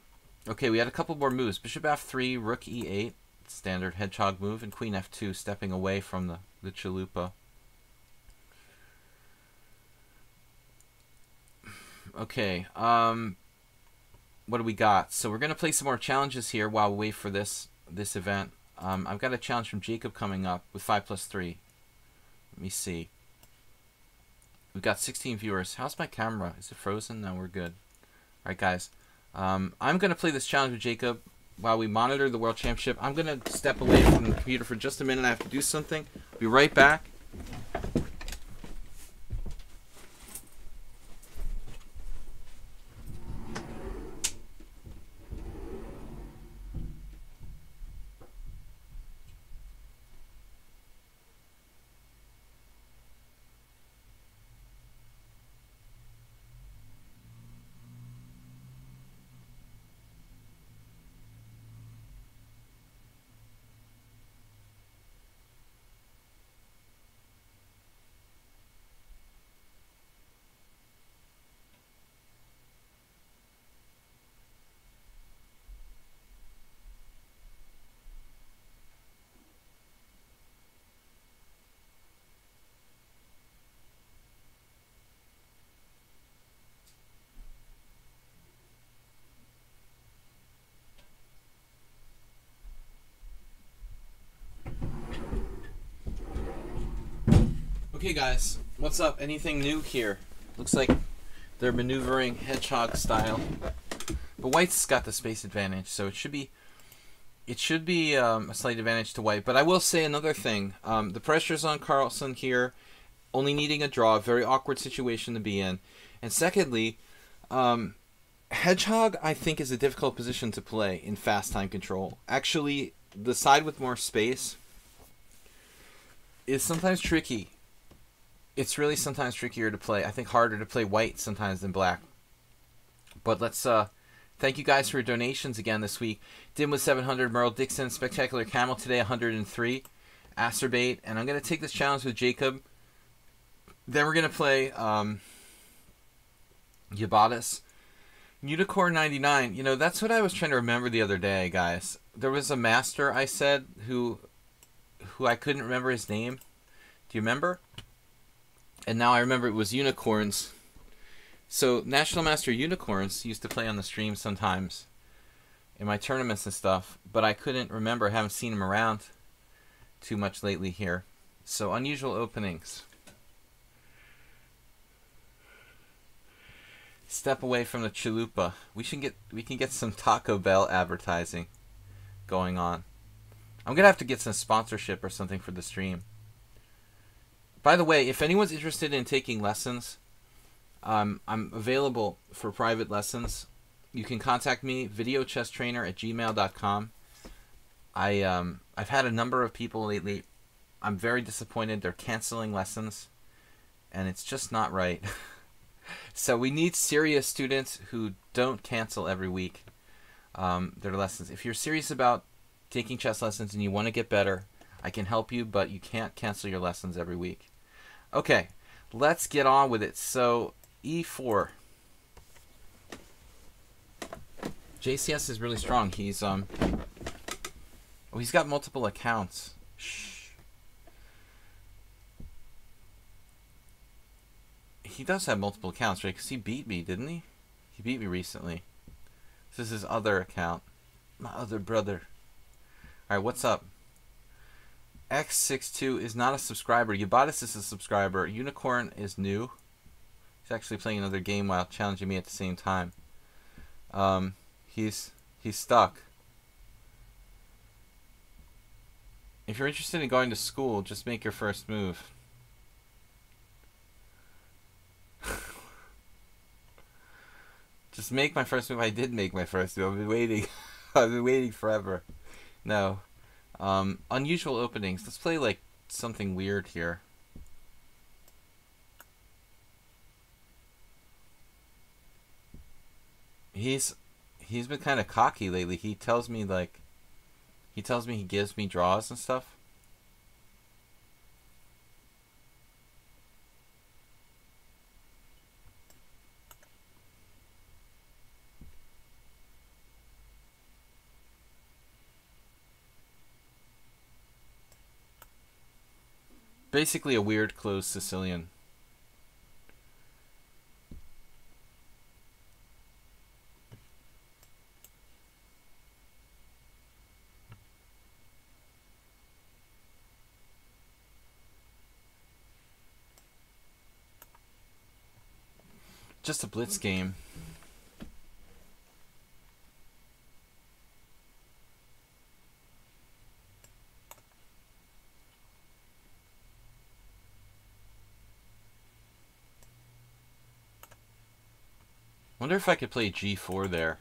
Okay, we had a couple more moves. Bishop f3, rook e8, standard hedgehog move, and queen f2, stepping away from the chalupa. Okay. What do we got? So we're gonna play some more challenges here while we wait for this event. I've got a challenge from Jacob coming up with 5+3. Let me see. We've got 16 viewers. How's my camera? Is it frozen? No, we're good. All right, guys. I'm gonna play this challenge with Jacob while we monitor the World Championship. I'm gonna step away from the computer for just a minute. I have to do something. I'll be right back. Okay, guys, what's up? Anything new here? Looks like they're maneuvering hedgehog style, but White's got the space advantage, so it should be a slight advantage to White. But I will say another thing: the pressure's on Carlsen here, only needing a draw, very awkward situation to be in, and secondly, Hedgehog I think is a difficult position to play in fast time control. Actually, the side with more space is sometimes tricky. It's really sometimes trickier to play. I think harder to play White sometimes than Black. But let's thank you guys for your donations again this week. Dim with 700, Merle Dixon, Spectacular Camel today 103, Acerbate, and I'm gonna take this challenge with Jacob. Then we're gonna play Yabatis. Unicorn 99. You know, that's what I was trying to remember the other day, guys. There was a master I said who I couldn't remember his name. Do you remember? And now I remember it was Unicorns. So National Master Unicorns used to play on the stream sometimes in my tournaments and stuff, but I couldn't remember. I haven't seen him around too much lately here. So unusual openings. Step away from the chalupa. We can get some Taco Bell advertising going on. I'm gonna have to get some sponsorship or something for the stream. By the way, if anyone's interested in taking lessons, I'm available for private lessons. You can contact me, videochesstrainer@gmail.com. I've had a number of people lately. I'm very disappointed. They're canceling lessons, and it's just not right. So we need serious students who don't cancel every week their lessons. If you're serious about taking chess lessons and you want to get better, I can help you, but you can't cancel your lessons every week. Okay, let's get on with it. So, E4. JCS is really strong. He's he's got multiple accounts. Shh. He does have multiple accounts, right? Because he beat me, didn't he? He beat me recently. This is his other account. My other brother. Alright, what's up? X62 is not a subscriber. Yabatis is a subscriber. Unicorn is new. He's actually playing another game while challenging me at the same time. He's stuck. If you're interested in going to school, just make your first move. Just make my first move. I did make my first move. I've been waiting. I've been waiting forever. No. Unusual openings. Let's play like something weird here. He's been kind of cocky lately. He tells me he gives me draws and stuff. Basically a weird closed Sicilian. Just a blitz game. Wonder if I could play g4 there.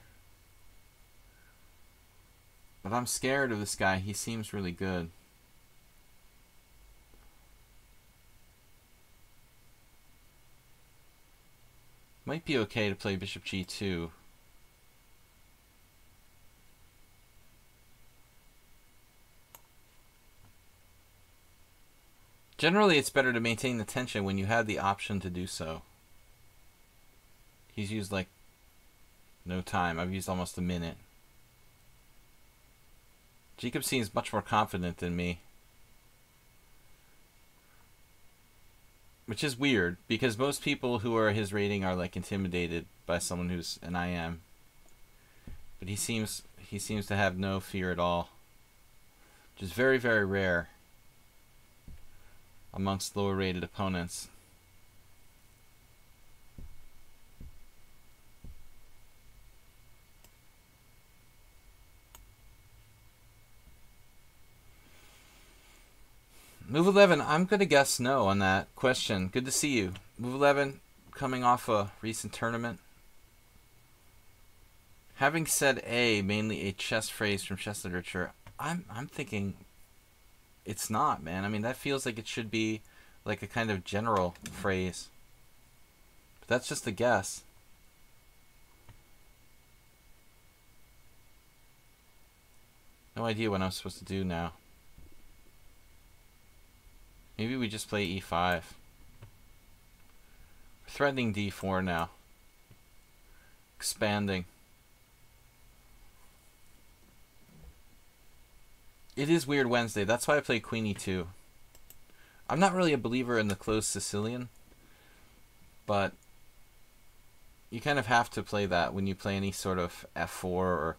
But I'm scared of this guy. He seems really good. Might be okay to play bishop g2. Generally, it's better to maintain the tension when you have the option to do so. He's used like no time. I've used almost a minute. Jacob seems much more confident than me. Which is weird, because most people who are his rating are like intimidated by someone who's an IM. But he seems to have no fear at all. Which is very, very rare amongst lower rated opponents. Move 11, I'm going to guess no on that question. Good to see you. Move 11, coming off a recent tournament. Having said A, mainly a chess phrase from chess literature, I'm thinking it's not, man. I mean, that feels like it should be like a kind of general phrase. But that's just a guess. No idea what I'm supposed to do now. Maybe we just play e5. We're threatening d4 now. Expanding. It is Weird Wednesday. That's why I play queen e2. I'm not really a believer in the closed Sicilian, but you kind of have to play that when you play any sort of f4 or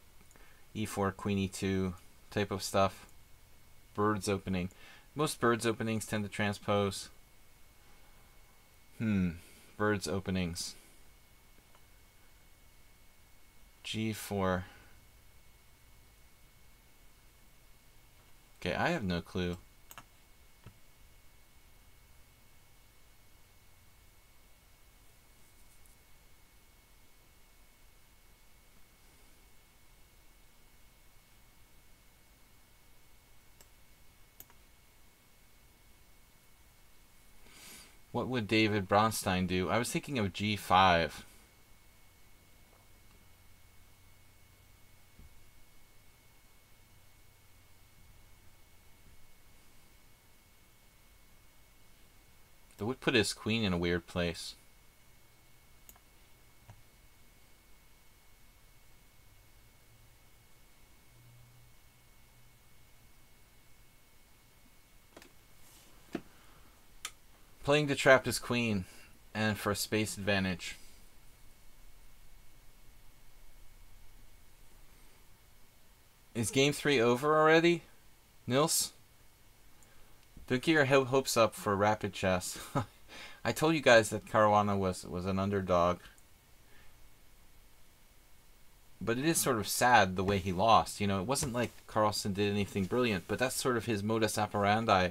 e4, queen e2 type of stuff. Birds opening. Most birds openings tend to transpose. Birds openings. G4. Okay, I have no clue. What would David Bronstein do? I was thinking of G5. That would put his queen in a weird place. Playing to trap his queen and for a space advantage. Is game 3 over already? Nils? Don't get your hopes up for rapid chess. I told you guys that Caruana was an underdog. But it is sort of sad the way he lost. You know, it wasn't like Carlsen did anything brilliant, but that's sort of his modus operandi.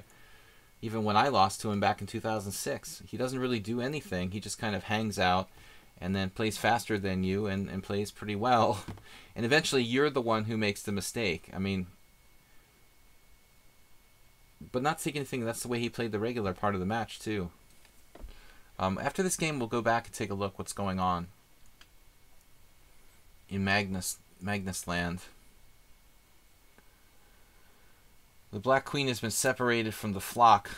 Even when I lost to him back in 2006, he doesn't really do anything. He just kind of hangs out and then plays faster than you and plays pretty well. And eventually you're the one who makes the mistake. I mean, but not taking anything, that's the way he played the regular part of the match too. After this game, we'll go back and take a look what's going on in Magnus Land. The black queen has been separated from the flock.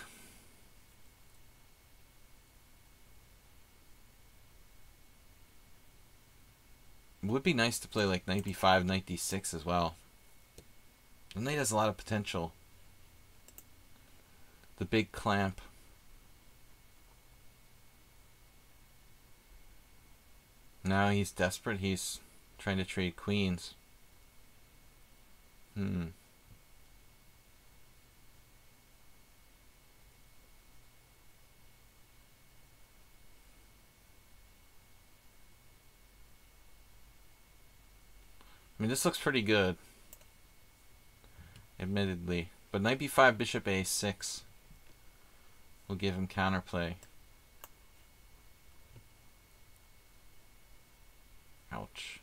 It would be nice to play like knight b5, knight d6 as well. The knight has a lot of potential. The big clamp. Now he's desperate. He's trying to trade queens. I mean, this looks pretty good, admittedly. But knight b5, bishop a6 will give him counterplay. Ouch.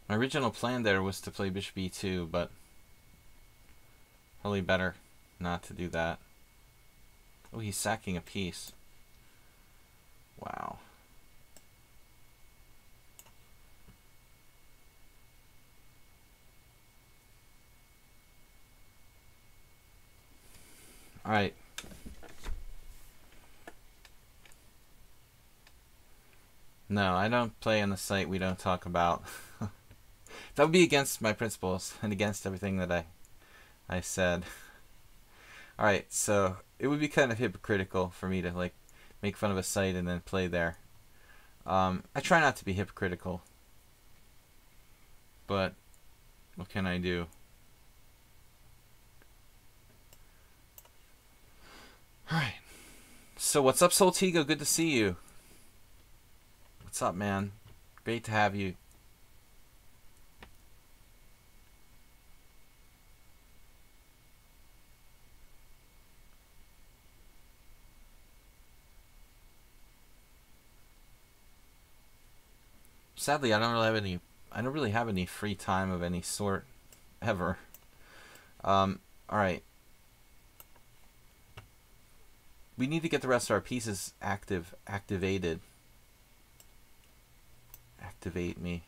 My original plan there was to play bishop e2, but probably better not to do that. Oh, he's sacking a piece. Wow. All right. No, I don't play on the site we don't talk about. That would be against my principles and against everything that I said. All right, so it would be kind of hypocritical for me to like make fun of a site and then play there. I try not to be hypocritical, but what can I do? All right. So what's up, Soltigo? Good to see you. What's up, man? Great to have you. Sadly, I don't really have any free time of any sort ever. All right. We need to get the rest of our pieces activated. Activate me.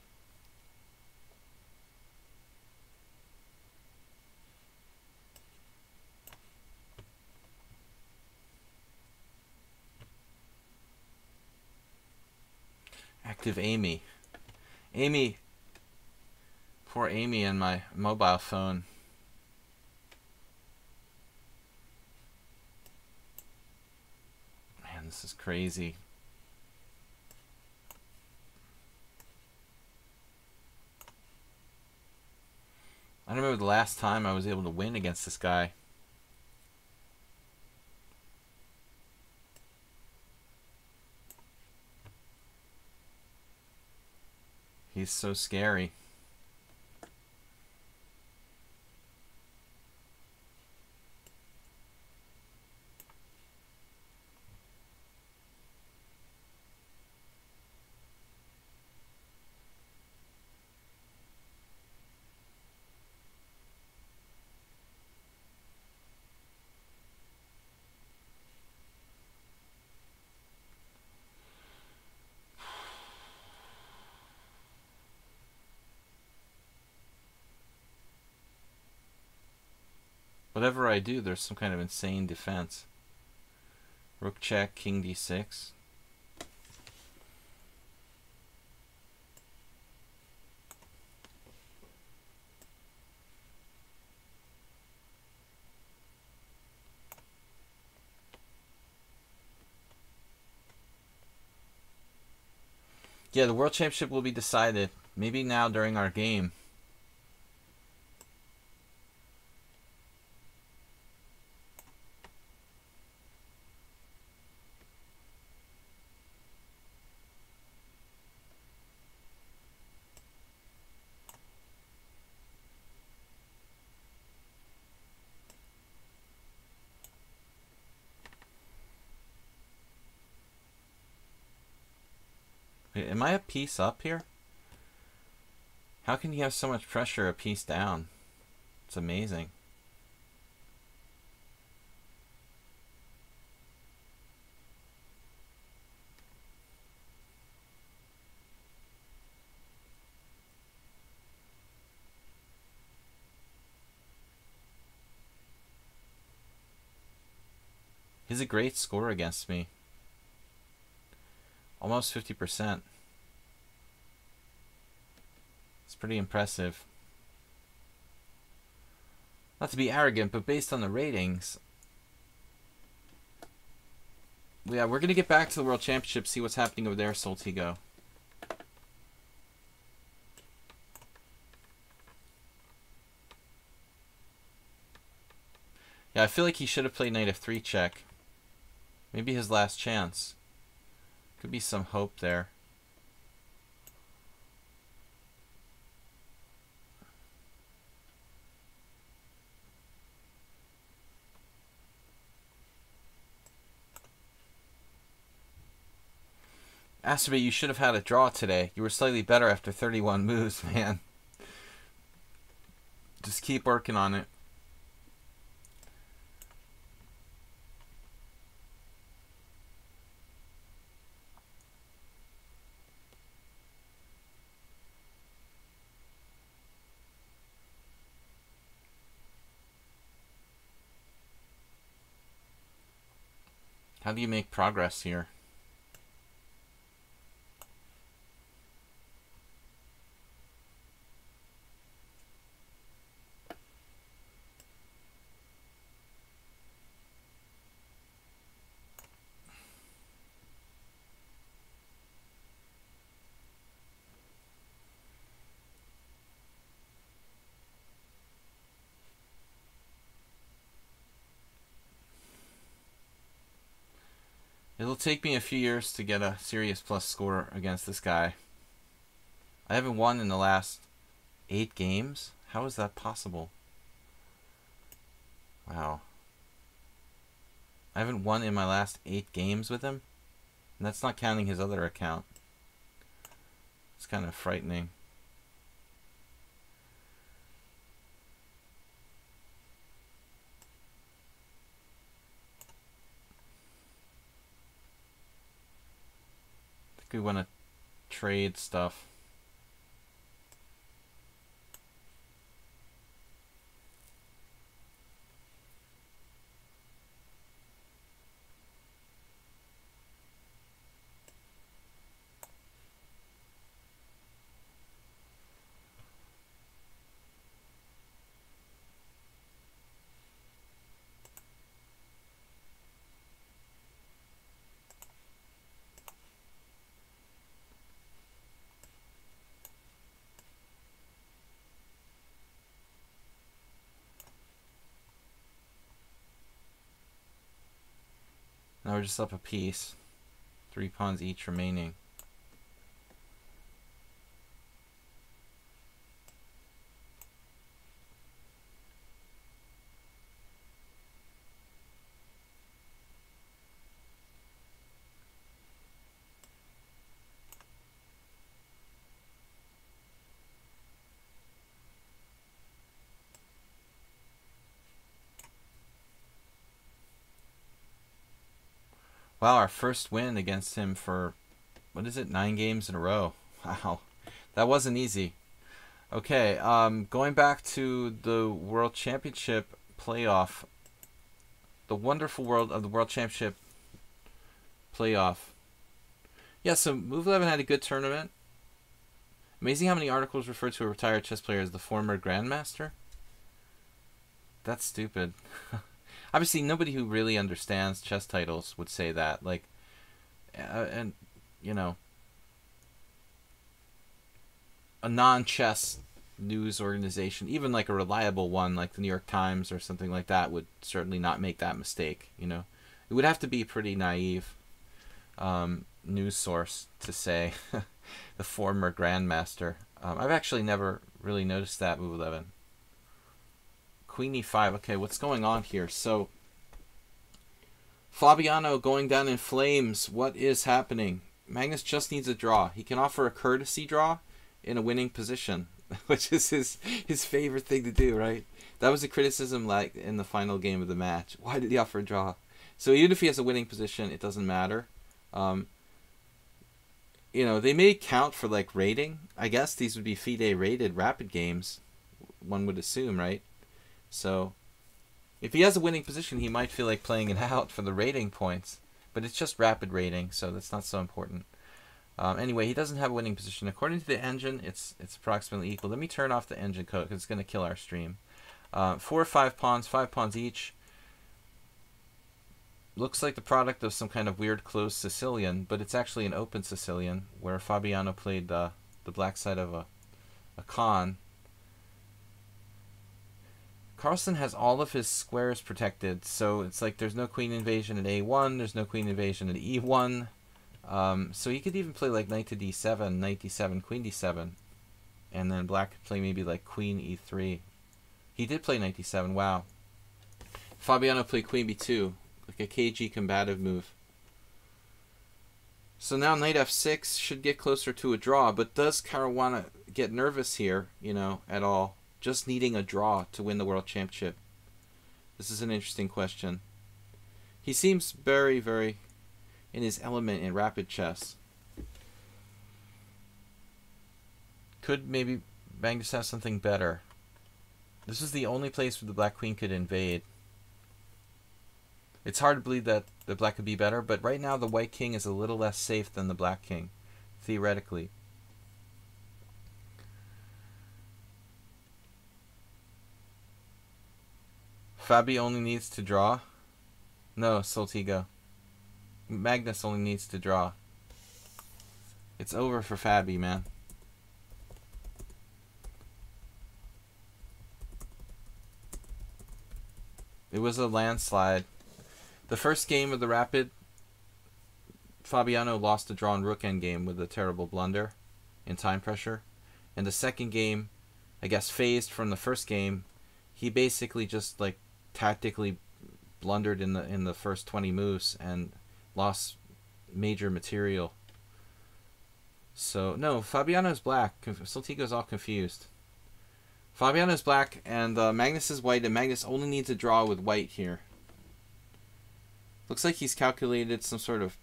Active Amy. Amy. Poor Amy and my mobile phone. Man, this is crazy. I don't remember the last time I was able to win against this guy. He's so scary. Whatever I do, there's some kind of insane defense. Rook check, king d6. Yeah, the World Championship will be decided maybe now during our game. Wait, am I a piece up here? How can you have so much pressure a piece down? It's amazing. He's a great scorer against me. Almost 50%. It's pretty impressive. Not to be arrogant, but based on the ratings, yeah, we're going to get back to the World Championship, see what's happening over there, Soltigo. Yeah, I feel like he should have played knight f3 check. Maybe his last chance. Could be some hope there. Acerbi, you should have had a draw today. You were slightly better after 31 moves, man. Just keep working on it. How do you make progress here? It'll take me a few years to get a serious plus score against this guy. I haven't won in the last 8 games? How is that possible? Wow. I haven't won in my last 8 games with him? And that's not counting his other account. It's kind of frightening. I think we want to trade stuff. Now we're just up a piece. 3 pawns each remaining. Wow, our first win against him for, what is it, 9 games in a row. Wow, that wasn't easy. Okay, going back to the World Championship playoff. The wonderful world of the World Championship playoff. Yeah, so Move 11 had a good tournament. Amazing how many articles refer to a retired chess player as the former Grandmaster. That's stupid. Obviously, nobody who really understands chess titles would say that. Like, and, you know, a non-chess news organization, even like a reliable one like the New York Times or something like that, would certainly not make that mistake, you know. It would have to be a pretty naive news source to say the former Grandmaster. I've actually never really noticed that, Move 11. Queen e5. Okay, what's going on here? So, Fabiano going down in flames. What is happening? Magnus just needs a draw. He can offer a courtesy draw in a winning position, which is his favorite thing to do, right? That was a criticism like in the final game of the match. Why did he offer a draw? So even if he has a winning position, it doesn't matter. You know, they may count for like rating. I guess these would be FIDE rated rapid games, one would assume, right? So, if he has a winning position, he might feel like playing it out for the rating points. But it's just rapid rating, so that's not so important. Anyway, he doesn't have a winning position. According to the engine, it's approximately equal. Let me turn off the engine code because it's going to kill our stream. 4 or 5 pawns each. Looks like the product of some kind of weird closed Sicilian, but it's actually an open Sicilian, where Fabiano played the black side of a con. Carlsen has all of his squares protected, so it's like there's no queen invasion at a1, there's no queen invasion at e1. So he could even play like knight to d7, knight d7, queen d7, and then black could play maybe like queen e3. He did play knight d7, wow. Fabiano played queen b2, like a KG combative move. So now knight f6 should get closer to a draw, but does Caruana get nervous here, you know, at all? Just needing a draw to win the world championship. This is an interesting question. He seems very, very in his element in rapid chess. Could maybe Magnus have something better? This is the only place where the black queen could invade. It's hard to believe that the black could be better, but right now the white king is a little less safe than the black king, theoretically. Fabi only needs to draw? No, Soltigo. Magnus only needs to draw. It's over for Fabi, man. It was a landslide. The first game of the Rapid, Fabiano lost a drawn rook endgame with a terrible blunder in time pressure. And the second game, I guess phased from the first game, he basically just like tactically blundered in the first 20 moves and lost major material. So no, Fabiano's black. Soltigo's all confused. Fabiano's black and Magnus is white, and Magnus only needs a draw with white here. Looks like he's calculated some sort of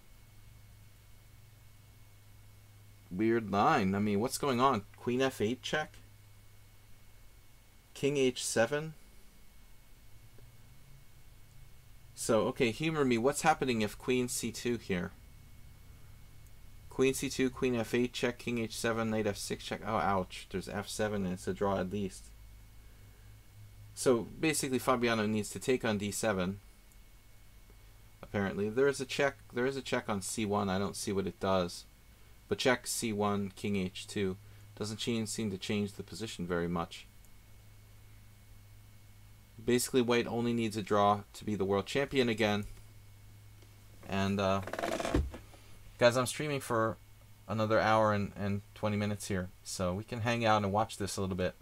weird line. I mean, what's going on? Queen f8 check? King h7? So, okay, humor me. What's happening if queen c2 here? Queen c2, queen f8 check, king h7, knight f6 check. Oh, ouch. There's f7 and it's a draw at least. So, basically, Fabiano needs to take on d7. Apparently. There is a check on c1. I don't see what it does. But check c1, king h2. Doesn't seem to change the position very much. Basically, white only needs a draw to be the world champion again. And, guys, I'm streaming for another hour and 20 minutes here. So we can hang out and watch this a little bit.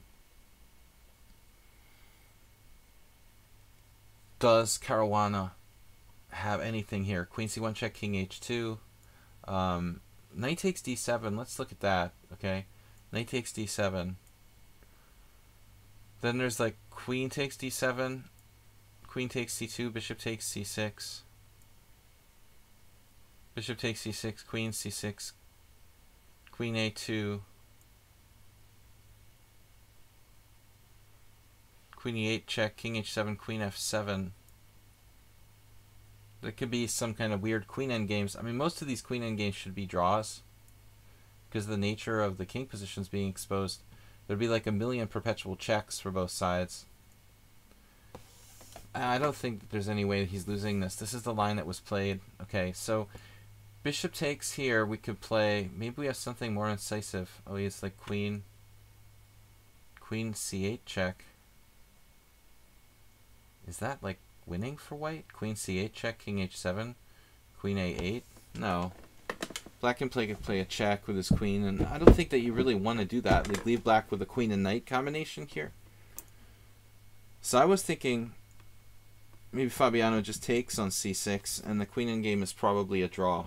Does Caruana have anything here? Queen c1 check, king h2. Knight takes d7. Let's look at that, okay? Knight takes d7. Then there's like queen takes d7, queen takes c2, bishop takes c6, bishop takes c6, queen c6, queen a2, queen e8 check, king h7, queen f7. There could be some kind of weird queen endgames. I mean, most of these queen endgames should be draws because of the nature of the king positions being exposed. There'd be like a million perpetual checks for both sides. I don't think that there's any way he's losing this. This is the line that was played. Okay, so bishop takes here. We could play. Maybe we have something more incisive. Oh, it's like queen c8 check. Is that like winning for white? Queen c8 check, king h7, queen a8. No. Black can play a check with his queen, and I don't think that you really want to do that. Like leave black with a queen and knight combination here. So I was thinking maybe Fabiano just takes on c6, and the queen endgame is probably a draw.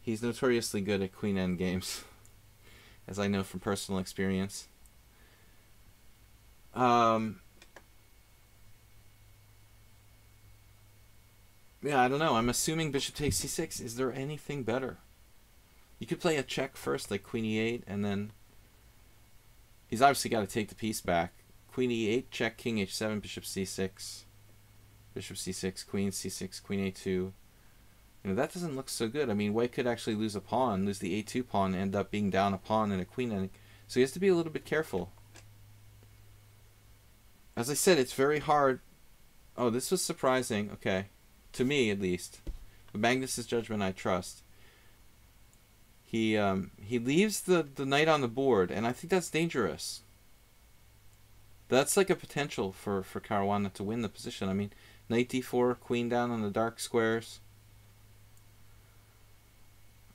He's notoriously good at queen endgames, as I know from personal experience. Yeah, I don't know. I'm assuming bishop takes c6. Is there anything better? You could play a check first, like queen e8, and then he's obviously got to take the piece back. Queen e8, check, king h7, bishop c6, bishop c6, queen c6, queen a2. You know, that doesn't look so good. I mean, white could actually lose a pawn, lose the a2 pawn, and end up being down a pawn and a queen ending. So he has to be a little bit careful. As I said, it's very hard. Oh, this was surprising. Okay. To me, at least. But Magnus's judgment I trust. He leaves the knight on the board, and I think that's dangerous. That's like a potential for Caruana to win the position. I mean, knight d4, queen down on the dark squares.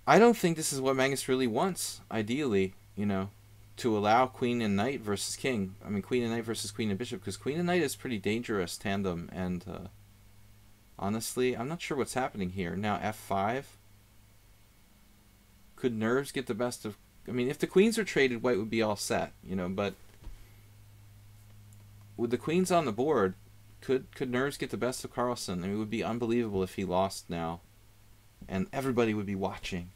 I don't think this is what Magnus really wants, ideally, you know, to allow queen and knight versus king. I mean, queen and knight versus queen and bishop, because queen and knight is pretty dangerous tandem, and honestly, I'm not sure what's happening here. Now f5. Could nerves get the best of... I mean, if the queens are traded, white would be all set, you know, but with the queens on the board, could nerves get the best of Carlsen? I mean, it would be unbelievable if he lost now. And everybody would be watching.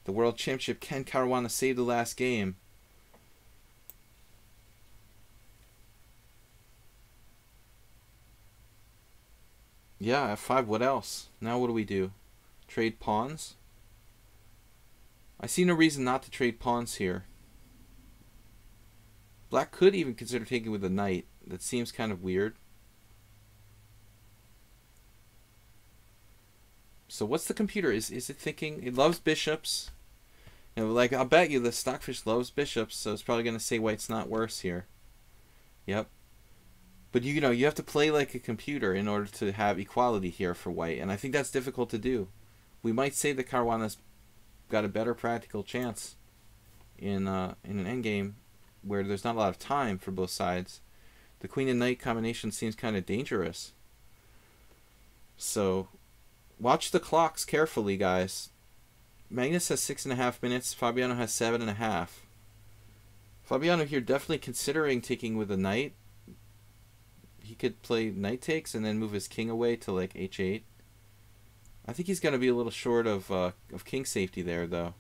The World Championship, can Caruana save the last game? Yeah, f5, what else? Now what do we do? Trade pawns? I see no reason not to trade pawns here. Black could even consider taking with a knight. That seems kind of weird. So what's the computer? Is it thinking? It loves bishops. You know, like, I'll bet you the Stockfish loves bishops, so it's probably going to say white's not worse here. Yep. But you know, you have to play like a computer in order to have equality here for white, and I think that's difficult to do. We might say that Caruana's got a better practical chance in an endgame where there's not a lot of time for both sides. The queen and knight combination seems kind of dangerous. So watch the clocks carefully, guys. Magnus has 6.5 minutes. Fabiano has 7.5. Fabiano here definitely considering taking with a knight. He could play knight takes and then move his king away to like h8. I think he's going to be a little short of king safety there, though.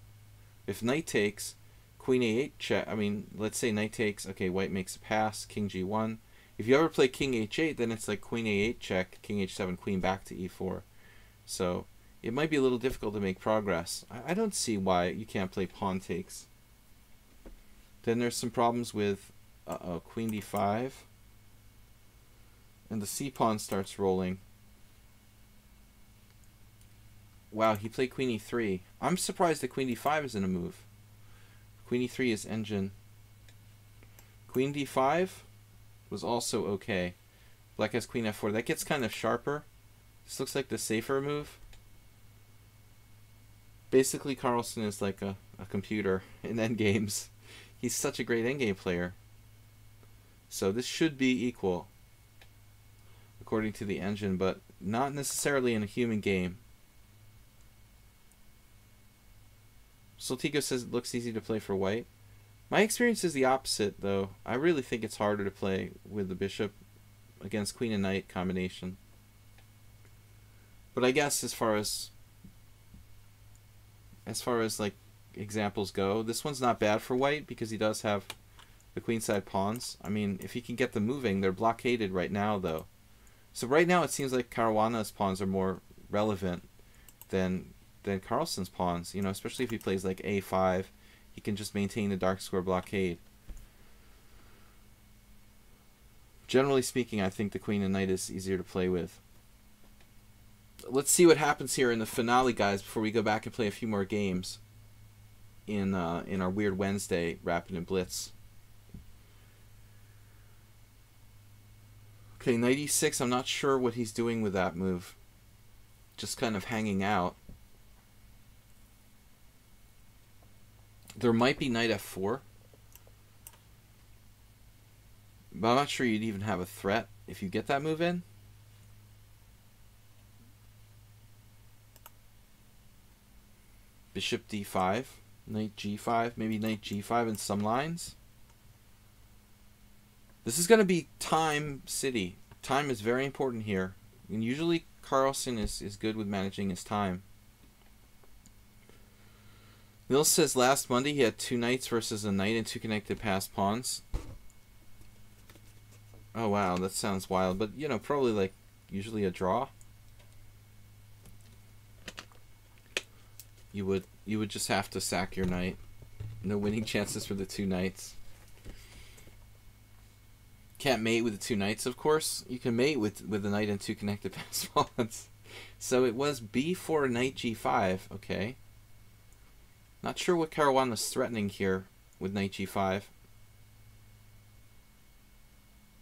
If knight takes, queen a8 check. I mean, let's say knight takes. Okay, white makes a pass. King g1. If you ever play king h8, then it's like queen a8 check, king h7, queen back to e4. So it might be a little difficult to make progress. I don't see why you can't play pawn takes. Then there's some problems with queen d5. And the c pawn starts rolling. Wow, he played queen e3. I'm surprised that queen d5 isn't a move. Queen e3 is engine. Queen d5 was also okay. Black has queen f4. That gets kind of sharper. This looks like the safer move. Basically, Carlsen is like a computer in endgames. He's such a great endgame player. So this should be equal, according to the engine, but not necessarily in a human game. Soltico says it looks easy to play for white. My experience is the opposite, though. I really think it's harder to play with the bishop against queen and knight combination. But I guess as far as like examples go, this one's not bad for white because he does have the queenside pawns. I mean, if he can get them moving, they're blockaded right now, though. So right now it seems like Caruana's pawns are more relevant than Carlsen's pawns. You know, especially if he plays like a5, he can just maintain the dark square blockade. Generally speaking, I think the queen and knight is easier to play with. Let's see what happens here in the finale, guys, before we go back and play a few more games in our Weird Wednesday Rapid and Blitz. Okay, knight e6, I'm not sure what he's doing with that move. Just kind of hanging out. There might be knight f4. But I'm not sure you'd even have a threat if you get that move in. Bishop d5, knight g5, maybe knight g5 in some lines. This is going to be time city. Time is very important here. And usually Carlsen is good with managing his time. Nils says last Monday he had 2 knights versus a knight and 2 connected passed pawns. Oh wow, that sounds wild. But, you know, probably like usually a draw. You would just have to sack your knight. No winning chances for the 2 knights. Can't mate with the two knights, of course. You can mate with the knight and two connected passed pawns. So it was b4, knight g5. Okay. Not sure what Caruana's threatening here with knight g5.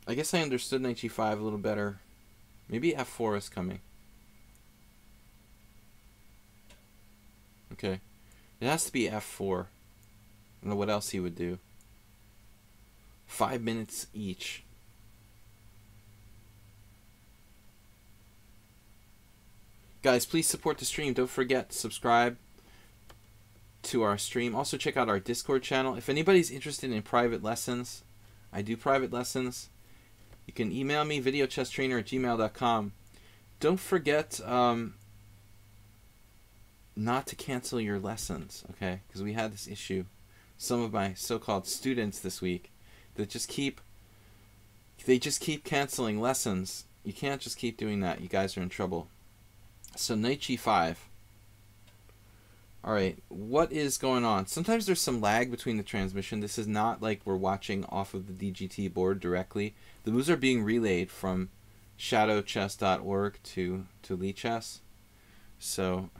I guess I understood knight g5 a little better. Maybe f4 is coming. Okay. It has to be f4. I don't know what else he would do. 5 minutes each. Guys, please support the stream. Don't forget to subscribe to our stream. Also check out our Discord channel. If anybody's interested in private lessons, I do private lessons. You can email me, videochesstrainer@gmail.com. Don't forget not to cancel your lessons, okay? Because we had this issue. Some of my so-called students this week that just keep canceling lessons. You can't just keep doing that. You guys are in trouble. So knight g5. Alright, what is going on? Sometimes there's some lag between the transmission. This is not like we're watching off of the DGT board directly. The moves are being relayed from shadowchess.org to lichess. So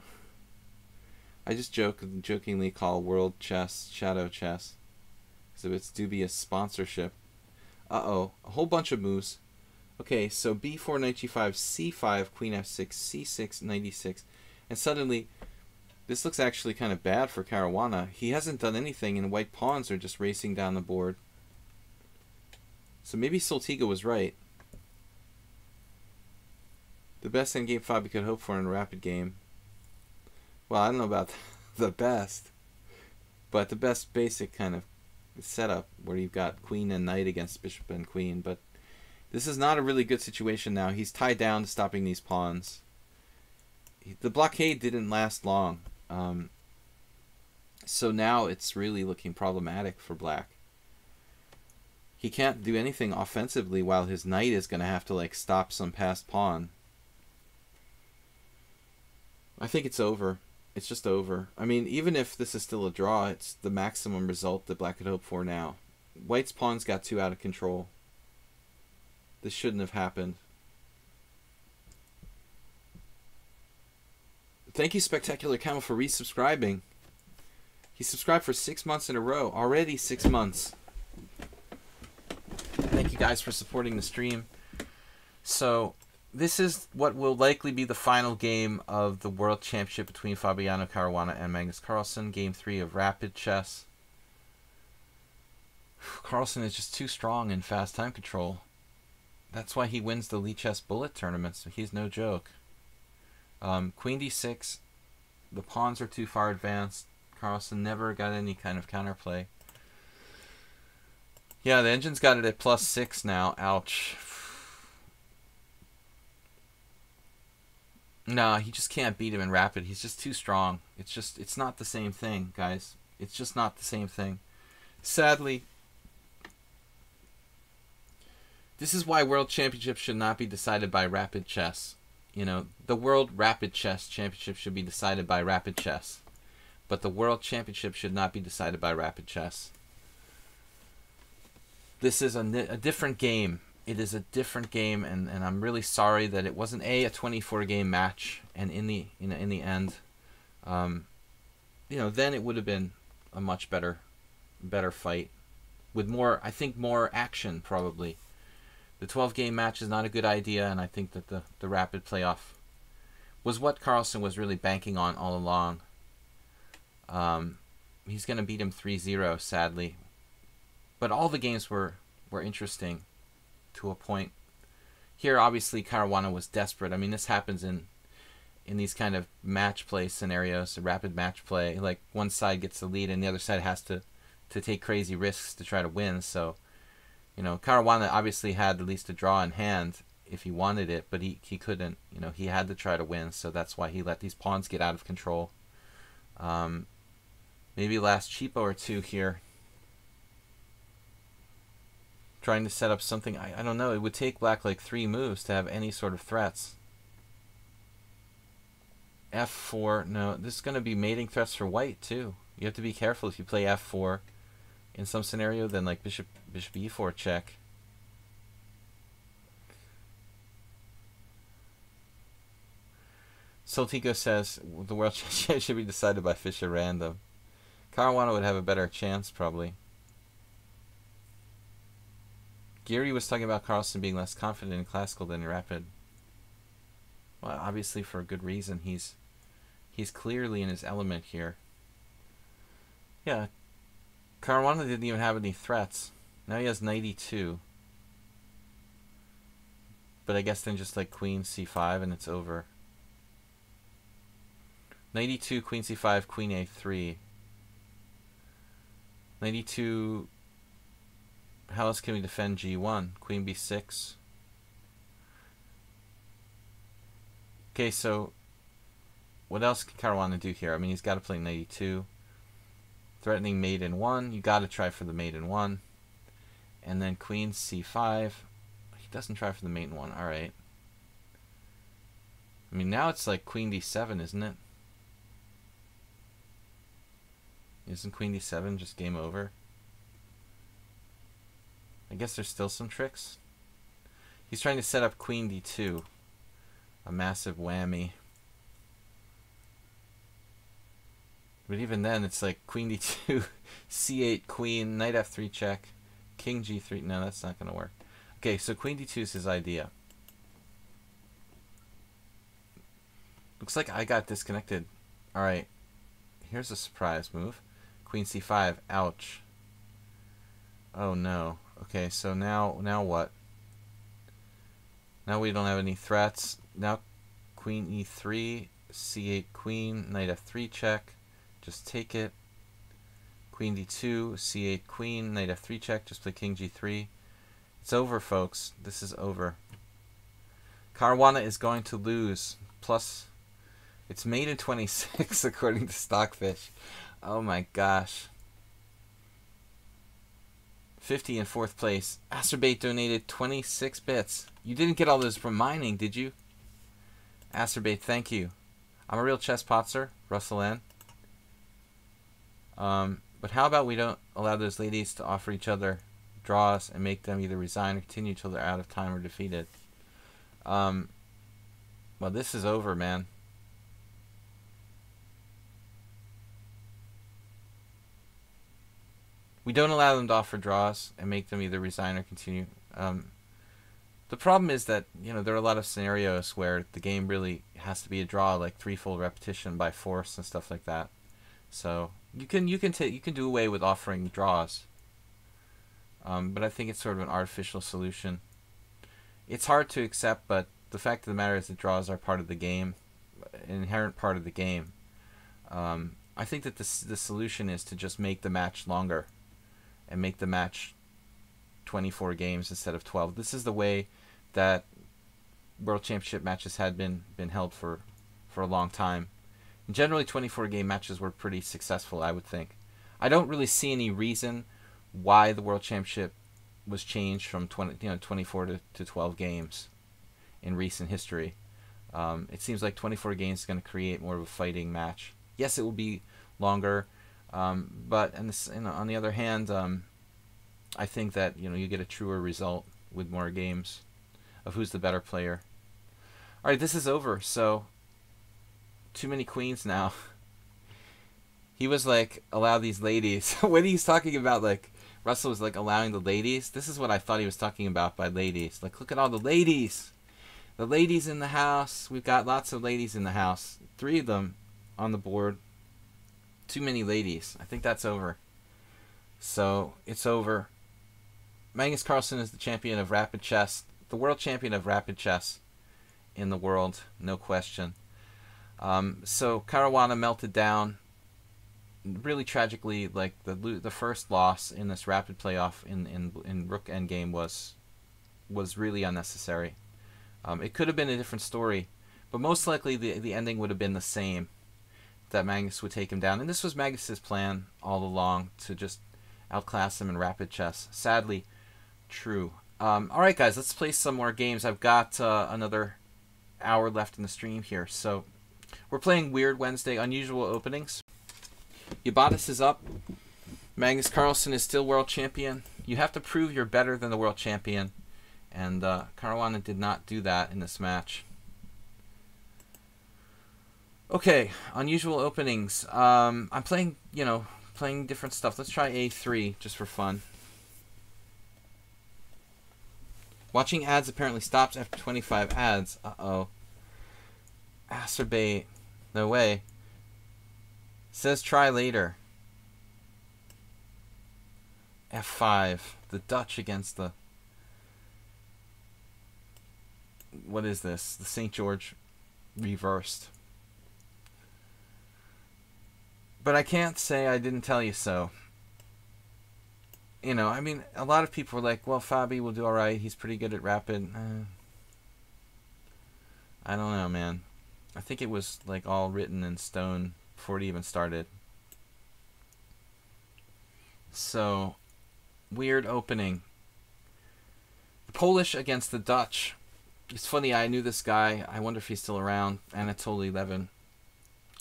I just jokingly call World Chess Shadow Chess because of its dubious sponsorship. Uh-oh, a whole bunch of moves. Okay, so b4, knight g5, c5, queen f6, c6, knight e6. And suddenly, this looks actually kind of bad for Caruana. He hasn't done anything, and white pawns are just racing down the board. So maybe Soltiga was right. The best endgame fob you could hope for in a rapid game. Well, I don't know about the best, but the best basic kind of setup where you've got queen and knight against bishop and queen. But this is not a really good situation now. He's tied down to stopping these pawns. The blockade didn't last long. So now it's really looking problematic for black. He can't do anything offensively while his knight is going to have to like stop some passed pawn. I think it's over. It's just over. I mean, even if this is still a draw, it's the maximum result that black could hope for now. White's pawns got too out of control. This shouldn't have happened. Thank you, Spectacular Camel, for resubscribing. He subscribed for 6 months in a row. Already 6 months. Thank you guys for supporting the stream. So, this is what will likely be the final game of the World Championship between Fabiano Caruana and Magnus Carlsen. Game 3 of Rapid Chess. Carlsen is just too strong in fast time control. That's why he wins the lichess bullet tournaments. He's no joke. Queen d6. The pawns are too far advanced. Carlsen never got any kind of counterplay. Yeah, the engine's got it at +6 now. Ouch. Nah, he just can't beat him in rapid. He's just too strong. It's not the same thing, guys. It's just not the same thing. Sadly, this is why World Championships should not be decided by Rapid Chess. You know, the World Rapid Chess Championship should be decided by Rapid Chess. But the World Championship should not be decided by Rapid Chess. This is a different game. It is a different game, and I'm really sorry that it wasn't a 24-game match, and in the end, you know, then it would have been a much better fight with more, I think, more action probably. The 12-game match is not a good idea, and I think that the rapid playoff was what Carlsen was really banking on all along. He's going to beat him 3-0, sadly. But all the games were interesting to a point. Here, obviously, Caruana was desperate. I mean, this happens in these kind of match play scenarios, a rapid match play. Like, one side gets the lead, and the other side has to take crazy risks to try to win. So, you know, Caruana obviously had at least a draw in hand if he wanted it, but he couldn't. You know, he had to try to win, so that's why he let these pawns get out of control. Maybe last cheapo or two here. Trying to set up something, I don't know, it would take black like 3 moves to have any sort of threats. F4, no, this is going to be mating threats for white too. You have to be careful if you play F4 in some scenario, then like bishop e4 check. Soltico says the world championship should be decided by Fischer random. Caruana would have a better chance, probably. Geary was talking about Carlsen being less confident in classical than in rapid. Well, obviously for a good reason. He's clearly in his element here. Yeah, Caruana didn't even have any threats. Now he has 92. But I guess then just like queen c5 and it's over. 92, queen c5, queen a3. 92, how else can we defend g1? Queen b6. Okay, so what else can Caruana do here? I mean, he's got to play 92. Threatening mate in 1. You got to try for the mate in 1. And then queen c5. He doesn't try for the mate in 1. All right. I mean, now it's like queen d7, isn't it? Isn't queen d7 just game over? I guess there's still some tricks. He's trying to set up queen d2. A massive whammy. But even then, it's like queen d2, c8, queen, knight f3 check, king g3. No, that's not going to work. Okay, so queen d2 is his idea. Looks like I got disconnected. All right, here's a surprise move. Queen c5. Ouch. Oh no. Okay, so now what? Now we don't have any threats. Now queen e3, c8 queen, knight f3 check. Just take it. Queen d2, c8 queen, knight f3 check. Just play king g3. It's over, folks. This is over. Caruana is going to lose. Plus, it's made in 26 according to Stockfish. Oh my gosh. 50 in 4th place. Asterbait donated 26 bits. You didn't get all those from mining, did you? Asterbait, thank you. I'm a real chess potzer, Russell N. But how about we don't allow those ladies to offer each other draws and make them either resign or continue till they're out of time or defeated. Well, this is over, man. We don't allow them to offer draws and make them either resign or continue. The problem is that, you know, there are a lot of scenarios where the game really has to be a draw, like threefold repetition by force and stuff like that. So you can do away with offering draws. But I think it's sort of an artificial solution. It's hard to accept, but the fact of the matter is that draws are part of the game, an inherent part of the game. I think that the solution is to just make the match longer and make the match 24 games instead of 12. This is the way that World Championship matches had been held for a long time. And generally, 24-game matches were pretty successful, I would think. I don't really see any reason why the World Championship was changed from 24 to 12 games in recent history. It seems like 24 games is going to create more of a fighting match. Yes, it will be longer, but on the other hand, I think that you get a truer result with more games of who's the better player. All right, this is over. So too many queens now. He was like, allow these ladies. When he's talking about, like, Russell was like allowing the ladies, this is what I thought he was talking about by ladies. Like, look at all the ladies. The ladies in the house. We've got lots of ladies in the house. 3 of them on the board. Too many ladies. I think that's over. So it's over. Magnus Carlsen is the champion of rapid chess. The world champion of rapid chess in the world. No question. So Caruana melted down. Really tragically, like the first loss in this rapid playoff in Rook Endgame was really unnecessary. It could have been a different story, but most likely the ending would have been the same. That Magnus would take him down, and this was Magnus's plan all along, to just outclass him in rapid chess. Sadly, true. All right, guys, let's play some more games. I've got another hour left in the stream here, so we're playing Weird Wednesday, Unusual Openings. Yabatis is up. Magnus Carlsen is still world champion. You have to prove you're better than the world champion, and Caruana did not do that in this match. Okay, unusual openings. I'm playing, playing different stuff. Let's try A3 just for fun. Watching ads apparently stops after 25 ads. Uh-oh. Acerbate. No way. Says try later. F5. The Dutch against the... What is this? The St. George reversed. But I can't say I didn't tell you so. I mean, a lot of people were like, well, Fabi will do alright. He's pretty good at rapid. I don't know, man. I think it was like all written in stone before it even started. So, weird opening. The Polish against the Dutch. It's funny, I knew this guy. I wonder if he's still around. Anatoly Levin.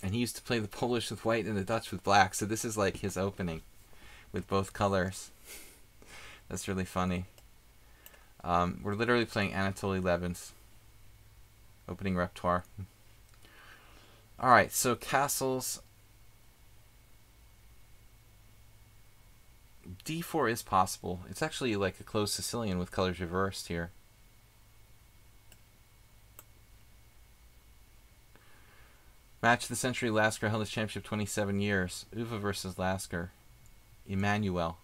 And he used to play the Polish with white and the Dutch with black. So this is like his opening with both colors. That's really funny. We're literally playing Anatoly Levin's opening repertoire. Alright, so castles. D4 is possible. It's actually like a closed Sicilian with colors reversed here. Match of the century, Lasker held his championship 27 years. Uwe versus Lasker. Emmanuel.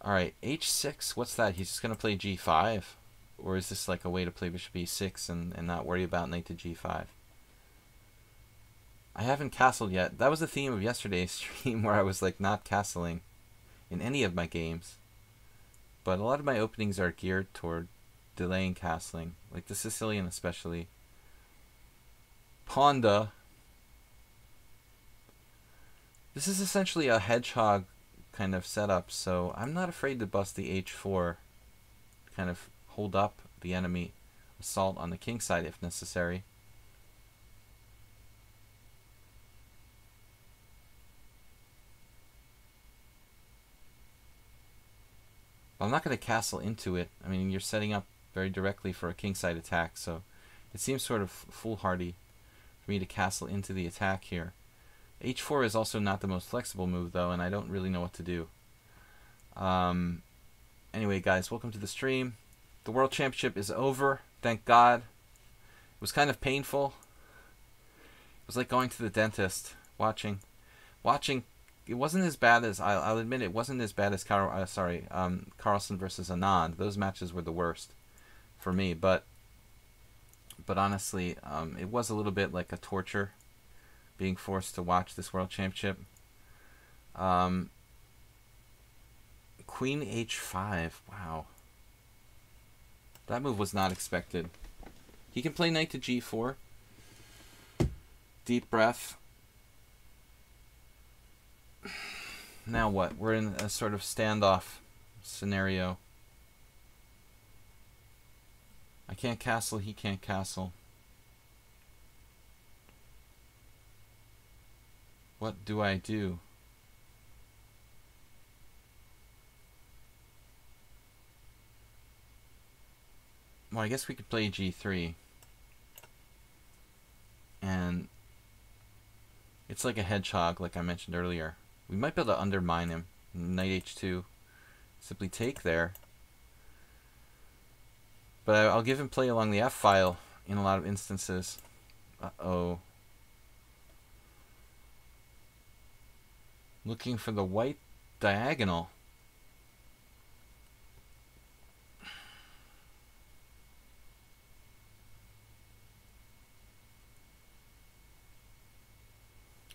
Alright, H6, what's that? He's just going to play G5? Or is this like a way to play bishop E6 and not worry about knight to G5? I haven't castled yet. That was the theme of yesterday's stream where I was like not castling in any of my games. But a lot of my openings are geared toward delaying castling. Like the Sicilian especially. Ponda. This is essentially a hedgehog kind of setup, so I'm not afraid to bust the H4. Kind of hold up the enemy assault on the king side if necessary. I'm not going to castle into it. I mean, you're setting up very directly for a kingside attack, so it seems sort of foolhardy for me to castle into the attack here. H4 is also not the most flexible move, though, and I don't really know what to do. Anyway, guys, welcome to the stream. The World Championship is over, thank God. It was kind of painful. It was like going to the dentist, watching. It wasn't as bad as, I'll admit it wasn't as bad as Carlsen versus Anand. Those matches were the worst for me, but honestly, it was a little bit like a torture being forced to watch this World Championship. Queen H5, wow. That move was not expected. He can play knight to G4. Deep breath. Now what? We're in a sort of standoff scenario. I can't castle, he can't castle. What do I do? Well, I guess we could play G3. And it's like a hedgehog, like I mentioned earlier. We might be able to undermine him. Knight H2. Simply take there. But I'll give him play along the F file in a lot of instances. Uh-oh. Looking for the white diagonal.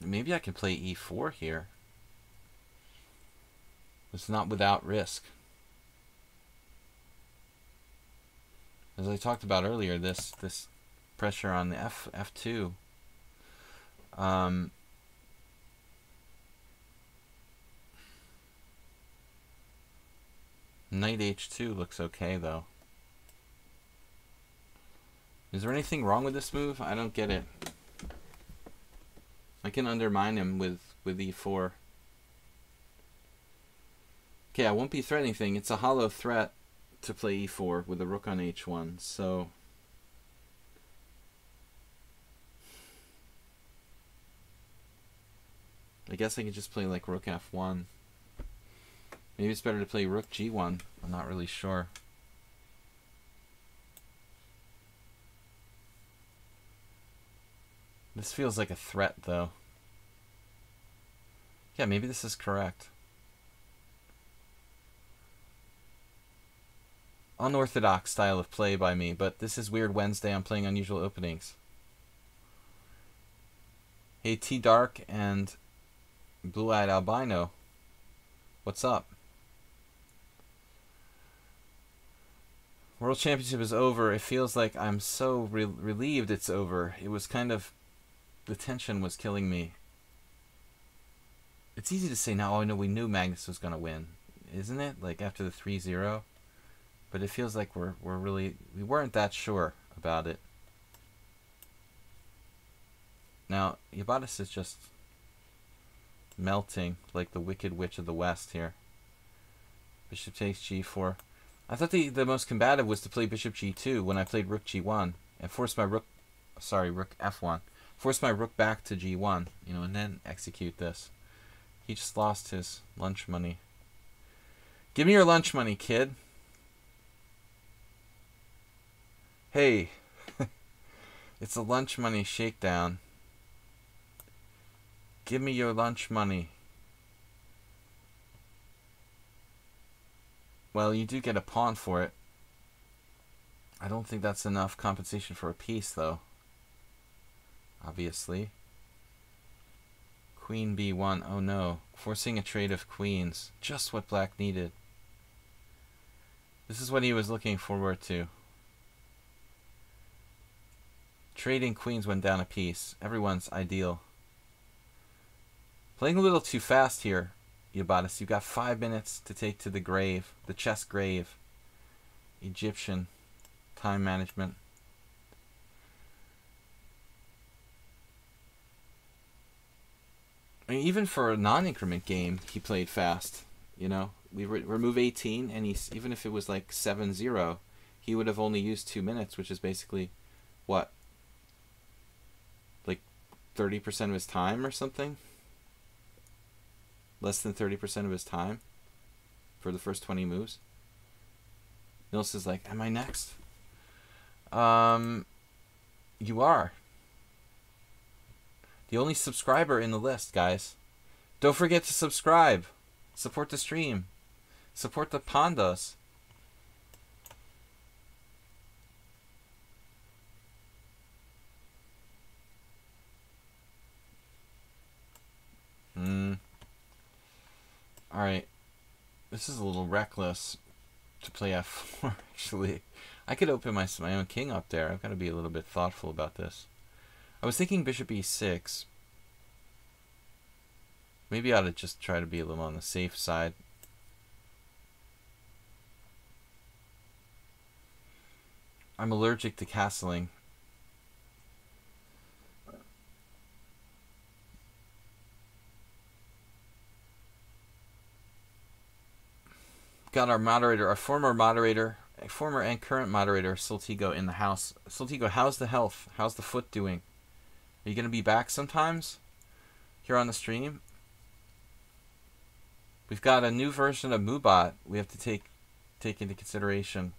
Maybe I can play E4 here. It's not without risk. As I talked about earlier, this pressure on the F2. Knight H2 looks okay though. Is there anything wrong with this move? I don't get it. I can undermine him with E4. Okay, I won't be threatening anything. It's a hollow threat to play E4 with a rook on H1, so I guess I could just play like rook f1. Maybe it's better to play rook g1. I'm not really sure. This feels like a threat, though. Yeah, maybe this is correct. Unorthodox style of play by me, but this is Weird Wednesday. I'm playing unusual openings. Hey, T Dark and Blue-Eyed Albino. What's up? World Championship is over. It feels like I'm so relieved it's over. It was kind of... the tension was killing me. It's easy to say now, oh, no, we knew Magnus was going to win. Isn't it? Like, after the 3-0? But it feels like we weren't that sure about it. Now, Yabatis is just melting like the Wicked Witch of the West here. Bishop takes g4. I thought the most combative was to play bishop g2 when I played rook g1 and force my rook, rook f1. Force my rook back to g1, you know, and then execute this. He just lost his lunch money. Give me your lunch money, kid. Hey, it's a lunch money shakedown. Give me your lunch money. Well, you do get a pawn for it. I don't think that's enough compensation for a piece, though. Obviously. Queen b1. Oh no. Forcing a trade of queens. Just what black needed. This is what he was looking forward to. Trading queens went down a piece. Everyone's ideal. Playing a little too fast here, Yabatis. You've got 5 minutes to take to the grave. The chess grave. Egyptian time management. I mean, even for a non-increment game, he played fast. You know, we remove 18, and even if it was like 7-0, he would have only used 2 minutes, which is basically, what, like 30% of his time or something? Less than 30% of his time for the first 20 moves. Nils is like, am I next? You are. The only subscriber in the list, guys. Don't forget to subscribe. Support the stream. Support the pandas. Alright. This is a little reckless to play f4, actually. I could open my own king up there. I've got to be a little bit thoughtful about this. I was thinking bishop e6. Maybe I ought to just try to be a little on the safe side. I'm allergic to castling. Got our moderator, our former moderator, former and current moderator, Soltigo, in the house. Soltigo, how's the health? How's the foot doing? Are you going to be back sometimes here on the stream? We've got a new version of Moobot we have to take into consideration.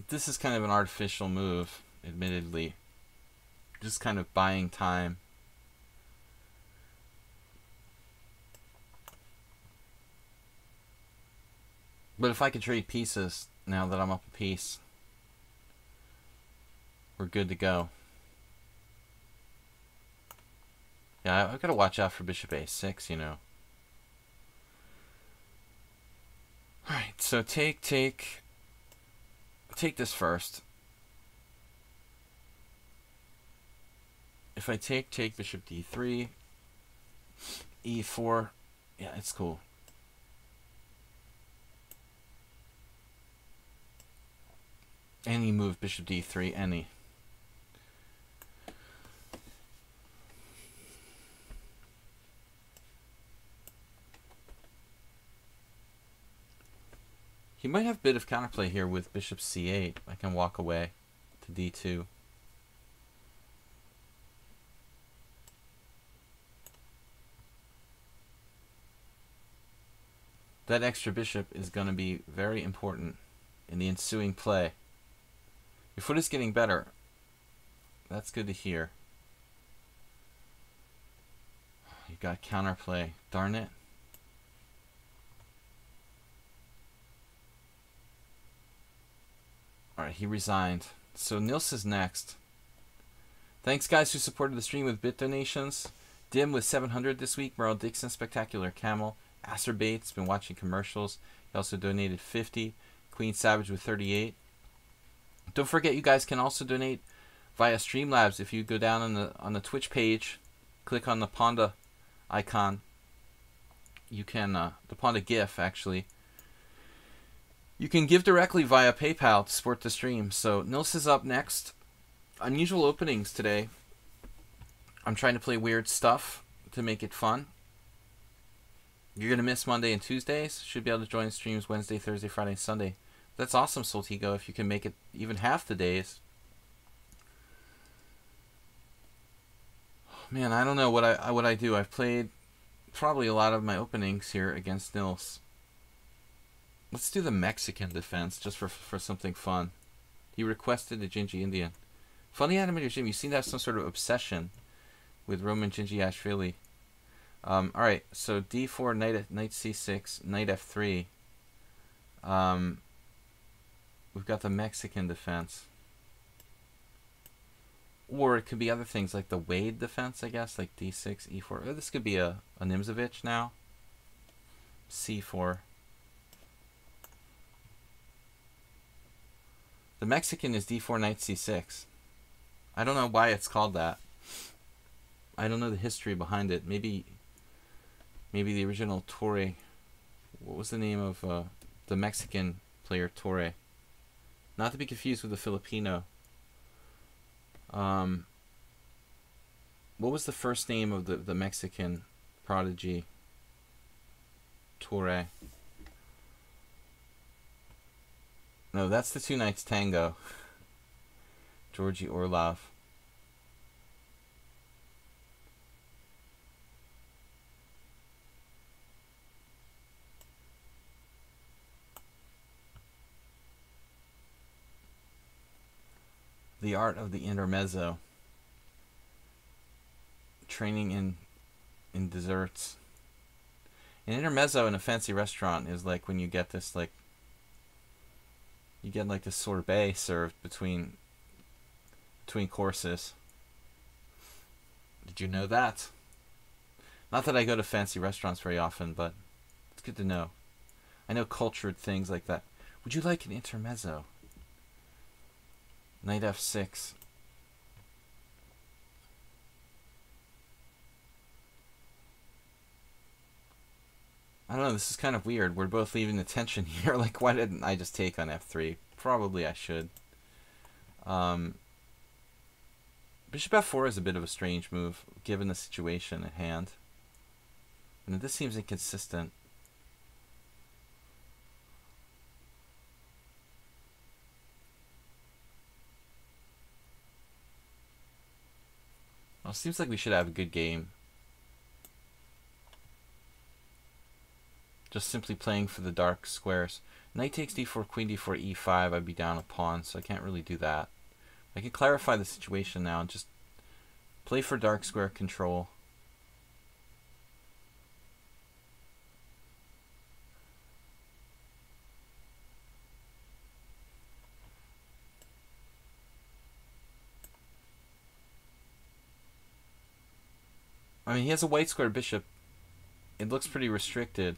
This is kind of an artificial move, admittedly. Just kind of buying time. But if I could trade pieces now that I'm up a piece, we're good to go. Yeah, I've got to watch out for bishop a6, you know. Alright, so take this first. If I take bishop d3, e4, yeah, it's cool. Any move, bishop d3, any. He might have a bit of counterplay here with bishop c8. I can walk away to d2. That extra bishop is going to be very important in the ensuing play. Your foot is getting better. That's good to hear. You got counterplay. Darn it. Alright, he resigned. So Nils is next. Thanks guys who supported the stream with bit donations. Dim with 700 this week. Merle Dixon, Spectacular Camel. Acer Bates, been watching commercials. He also donated 50. Queen Savage with 38. Don't forget, you guys can also donate via Streamlabs. If you go down on the Twitch page, click on the Panda icon. You can the Panda GIF actually. You can give directly via PayPal to support the stream. So Nils is up next. Unusual openings today. I'm trying to play weird stuff to make it fun. You're going to miss Monday and Tuesdays. Should be able to join streams Wednesday, Thursday, Friday, and Sunday. That's awesome, Soltigo, if you can make it even half the days. Man, I don't know what I do. I've played probably a lot of my openings here against Nils. Let's do the Mexican defense just for something fun. He requested a Gingy Indian. Funny animator Jim, you seem to have some sort of obsession with Roman Gingy-Ashvili. Alright, so d4, knight c6, knight f3. We've got the Mexican defense. Or it could be other things like the Wade defense, I guess, like d6, e4. Or this could be a Nimzovich now. c4. The Mexican is d4, knight c6. I don't know why it's called that. I don't know the history behind it. Maybe the original Torre. What was the name of the Mexican player Torre? Not to be confused with the Filipino. What was the first name of the Mexican prodigy? Torre. No, that's the Two Knights Tango. Georgy Orlov. The art of the intermezzo. Training in desserts. An intermezzo in a fancy restaurant is like when you get this you get like this sorbet served between courses. Did you know that? Not that I go to fancy restaurants very often, but it's good to know. I know cultured things like that. Would you like an intermezzo? Knight f6. I don't know, this is kind of weird. We're both leaving the tension here. Like, why didn't I just take on f3? Probably I should. Bishop f4 is a bit of a strange move, given the situation at hand. And this seems inconsistent. Well, it seems like we should have a good game. Just simply playing for the dark squares. Knight takes d4, queen d4, e5. I'd be down a pawn, so I can't really do that. I can clarify the situation now and just play for dark square control. I mean, he has a white square bishop. It looks pretty restricted.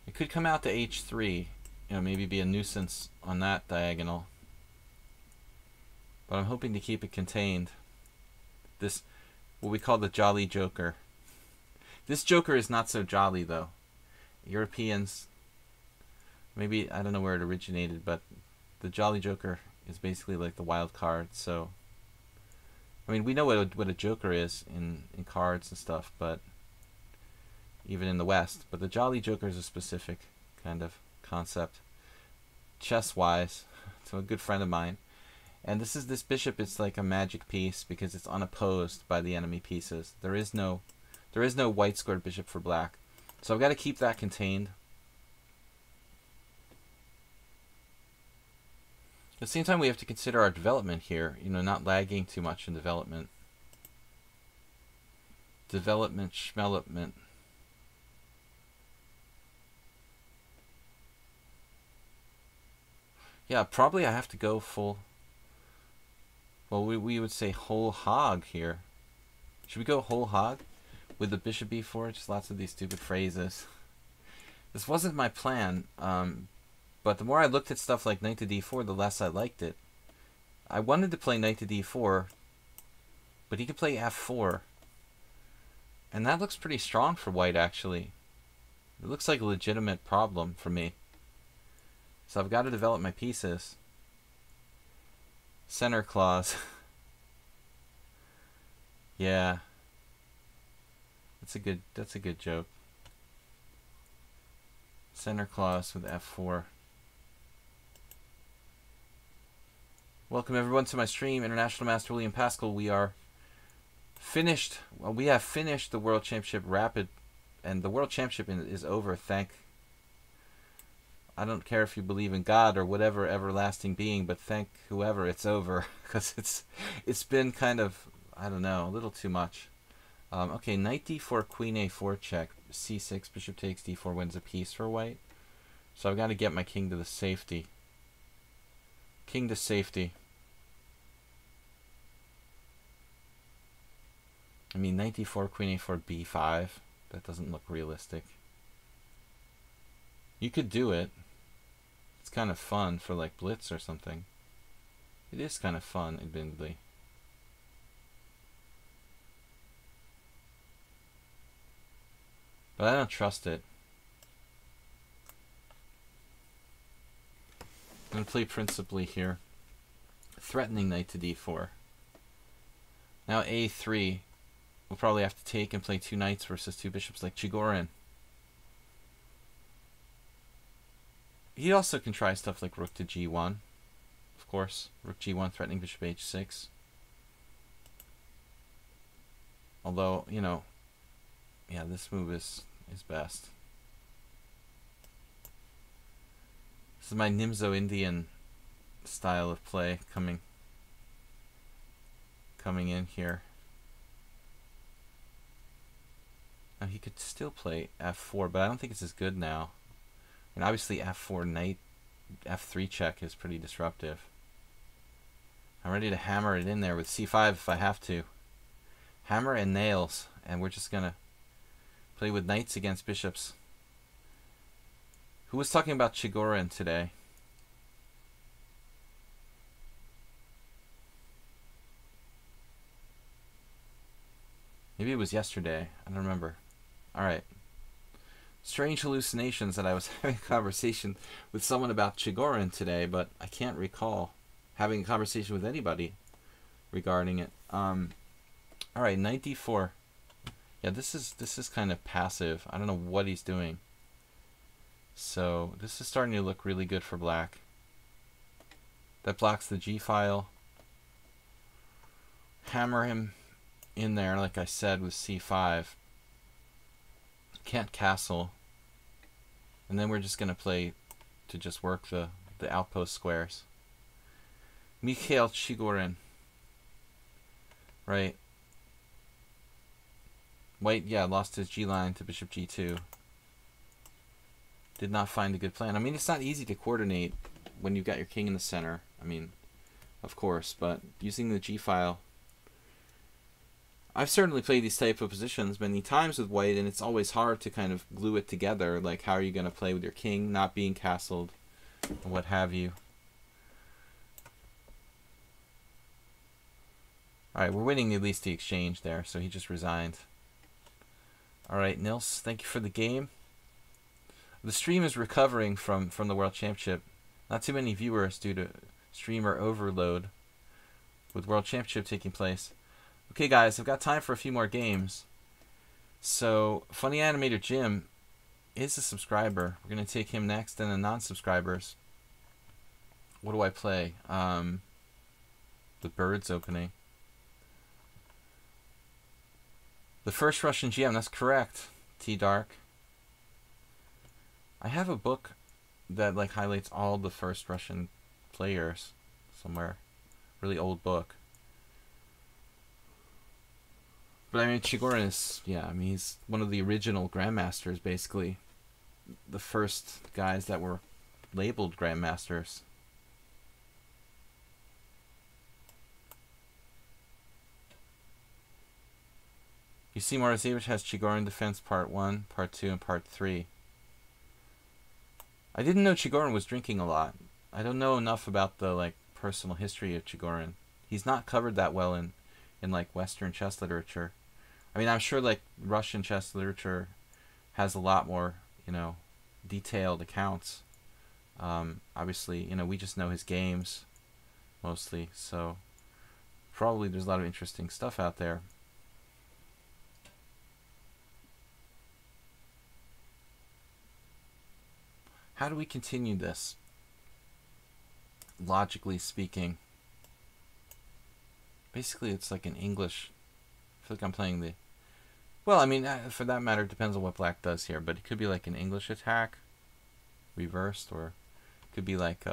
It could come out to h3. You know, maybe be a nuisance on that diagonal. But I'm hoping to keep it contained. This, what we call the jolly joker. This joker is not so jolly, though. Europeans, maybe, I don't know where it originated, but the jolly joker is basically like the wild card, so... I mean, we know what a joker is in cards and stuff, but even in the West. But the Jolly Joker is a specific kind of concept, chess-wise, to a good friend of mine. And this bishop is like a magic piece because it's unopposed by the enemy pieces. There is no white squared bishop for black. So I've got to keep that contained. At the same time, we have to consider our development here, you know, not lagging too much in development. Schmelopment. Yeah, probably I have to go full. Well, we would say whole hog here. Should we go whole hog with the bishop b4? Just lots of these stupid phrases. This wasn't my plan, but the more I looked at stuff like knight to d4, the less I liked it. I wanted to play knight to d4, but he could play f4. And that looks pretty strong for white, actually. It looks like a legitimate problem for me. So I've got to develop my pieces. Center clause. Yeah. That's a good joke. Center clause with f4. Welcome everyone to my stream, International Master William Pascal. We are finished. Well, we have finished the World Championship Rapid, and the World Championship is over. I don't care if you believe in God or whatever everlasting being, but thank whoever it's over, because it's been kind of, I don't know, a little too much. Okay, knight d4, queen a4 check, c6, bishop takes d4 wins a piece for white. So I've got to get my king to the safety. King to safety. I mean, knight d4, queen a4, b5. That doesn't look realistic. You could do it. It's kind of fun for like blitz or something. It is kind of fun, admittedly. But I don't trust it. I'm going to play principally here. Threatening knight to d4. Now a3. We'll probably have to take and play two knights versus two bishops like Chigorin. He also can try stuff like rook to g1. Of course. Rook g1 threatening bishop h6. Although, you know, yeah, this move is best. This is my Nimzo Indian style of play coming in here. Now he could still play f4, but I don't think it's as good now. And obviously f4 knight, f3 check is pretty disruptive. I'm ready to hammer it in there with c5 if I have to. Hammer and nails, and we're just gonna play with knights against bishops. Who was talking about Chigorin today? Maybe it was yesterday. I don't remember. Alright. Strange hallucinations that I was having a conversation with someone about Chigorin today, but I can't recall having a conversation with anybody regarding it. Alright, knight d4. Yeah, this is kind of passive. I don't know what he's doing. So this is starting to look really good for black. That blocks the g file. Hammer him in there, like I said, with c5. Can't castle. And then we're just going to play to just work the outpost squares. Mikhail Chigorin. Right. White, yeah, lost his g-line to bishop g2. Did not find a good plan. I mean, it's not easy to coordinate when you've got your king in the center. I mean, of course, but using the g-file. I've certainly played these type of positions many times with white, and it's always hard to kind of glue it together. Like, how are you going to play with your king not being castled, or what have you. Alright, we're winning at least the exchange there, so he just resigned. Alright, Nils, thank you for the game. The stream is recovering from the World Championship. Not too many viewers due to streamer overload with World Championship taking place. Okay, guys, I've got time for a few more games. So, Funny Animator Jim is a subscriber. We're going to take him next, and the non-subscribers. What do I play? The Birds opening. The first Russian GM, that's correct. T-Dark. I have a book that like highlights all the first Russian players somewhere. Really old book. But I mean, Chigorin is, yeah, I mean, he's one of the original grandmasters, basically. The first guys that were labeled grandmasters. You see, Morozevich has Chigorin Defense Part 1, Part 2, and Part 3. I didn't know Chigorin was drinking a lot. I don't know enough about the like personal history of Chigorin. He's not covered that well in like Western chess literature. I mean, I'm sure like Russian chess literature has a lot more, you know, detailed accounts. Obviously, you know, we just know his games mostly, so probably there's a lot of interesting stuff out there. How do we continue this? Logically speaking. Basically, it's like an English. I feel like I'm playing the... Well, I mean, for that matter, it depends on what black does here. But it could be like an English attack, reversed, or it could be like,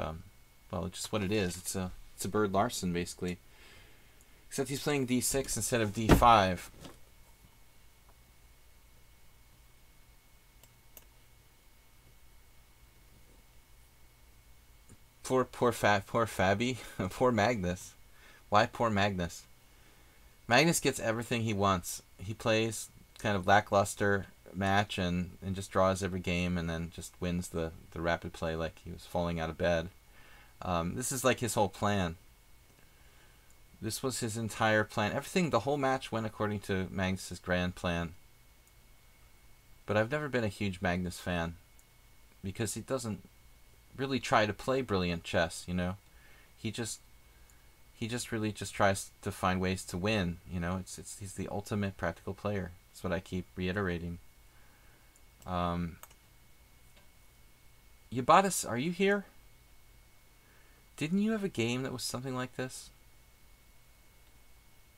well, just what it is. It's a Bird Larson, basically. Except he's playing d6 instead of d5. Poor Fabi. Poor Magnus. Why poor Magnus? Magnus gets everything he wants. He plays kind of lackluster match and just draws every game and then just wins the rapid play like he was falling out of bed. This is like his whole plan. This was his entire plan. Everything, the whole match went according to Magnus's grand plan. But I've never been a huge Magnus fan because he doesn't really try to play brilliant chess, you know. He just really just tries to find ways to win, you know. He's the ultimate practical player. That's what I keep reiterating. Yabatis, are you here? Didn't you have a game that was something like this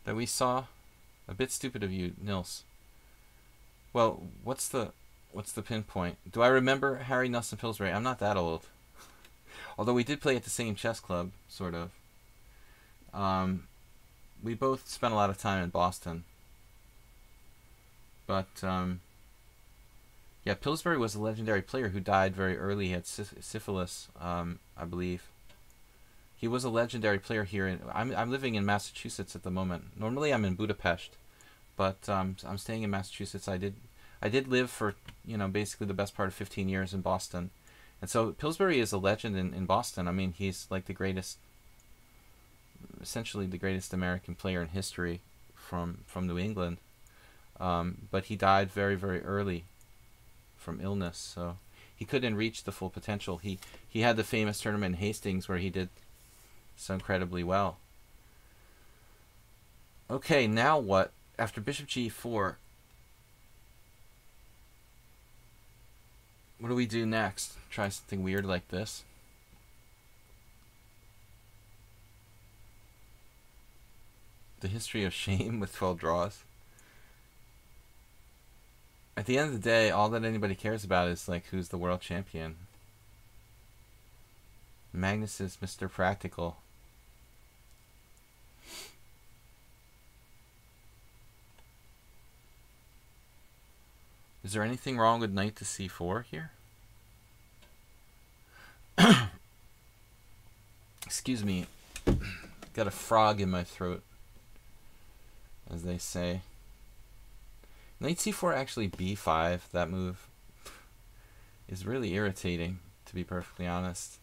that we saw? A bit stupid of you, Nils. Well, what's the pinpoint? Do I remember Harry Nelson Pillsbury? I'm not that old. Although we did play at the same chess club, sort of. We both spent a lot of time in Boston. But, yeah, Pillsbury was a legendary player who died very early. He had syphilis, I believe. He was a legendary player here. I'm living in Massachusetts at the moment. Normally I'm in Budapest, but I'm staying in Massachusetts. I did live for, you know, basically the best part of 15 years in Boston. And so Pillsbury is a legend in Boston. I mean, he's like the greatest, essentially the greatest American player in history from New England. But he died very, very early from illness, so he couldn't reach the full potential. He had the famous tournament in Hastings where he did so incredibly well. Okay, now what? After bishop g4, what do we do next? Try something weird like this. The history of shame with 12 draws. At the end of the day, all that anybody cares about is like who's the world champion. Magnus is Mr. Practical. Is there anything wrong with knight to c4 here? Excuse me. Got a frog in my throat, as they say. Knight c4, actually b5, that move is really irritating, to be perfectly honest.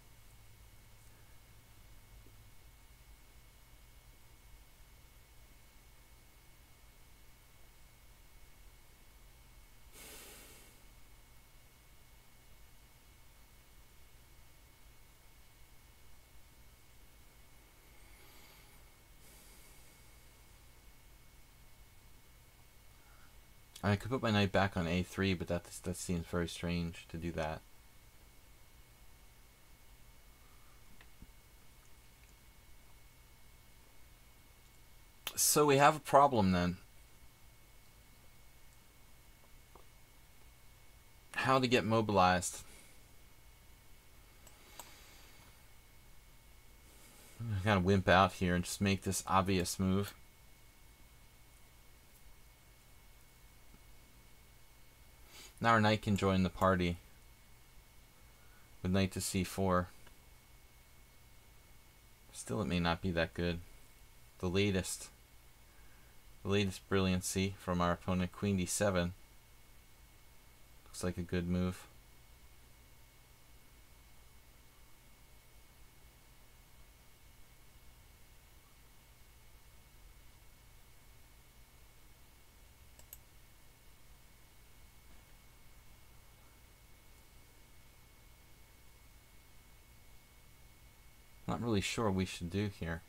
I could put my knight back on a3, but that seems very strange to do that. So we have a problem then. How to get mobilized. I'm gonna wimp out here and just make this obvious move. Now our knight can join the party with knight to c4. Still, it may not be that good. The latest brilliancy from our opponent, queen d7. Looks like a good move. Not really sure what we should do here.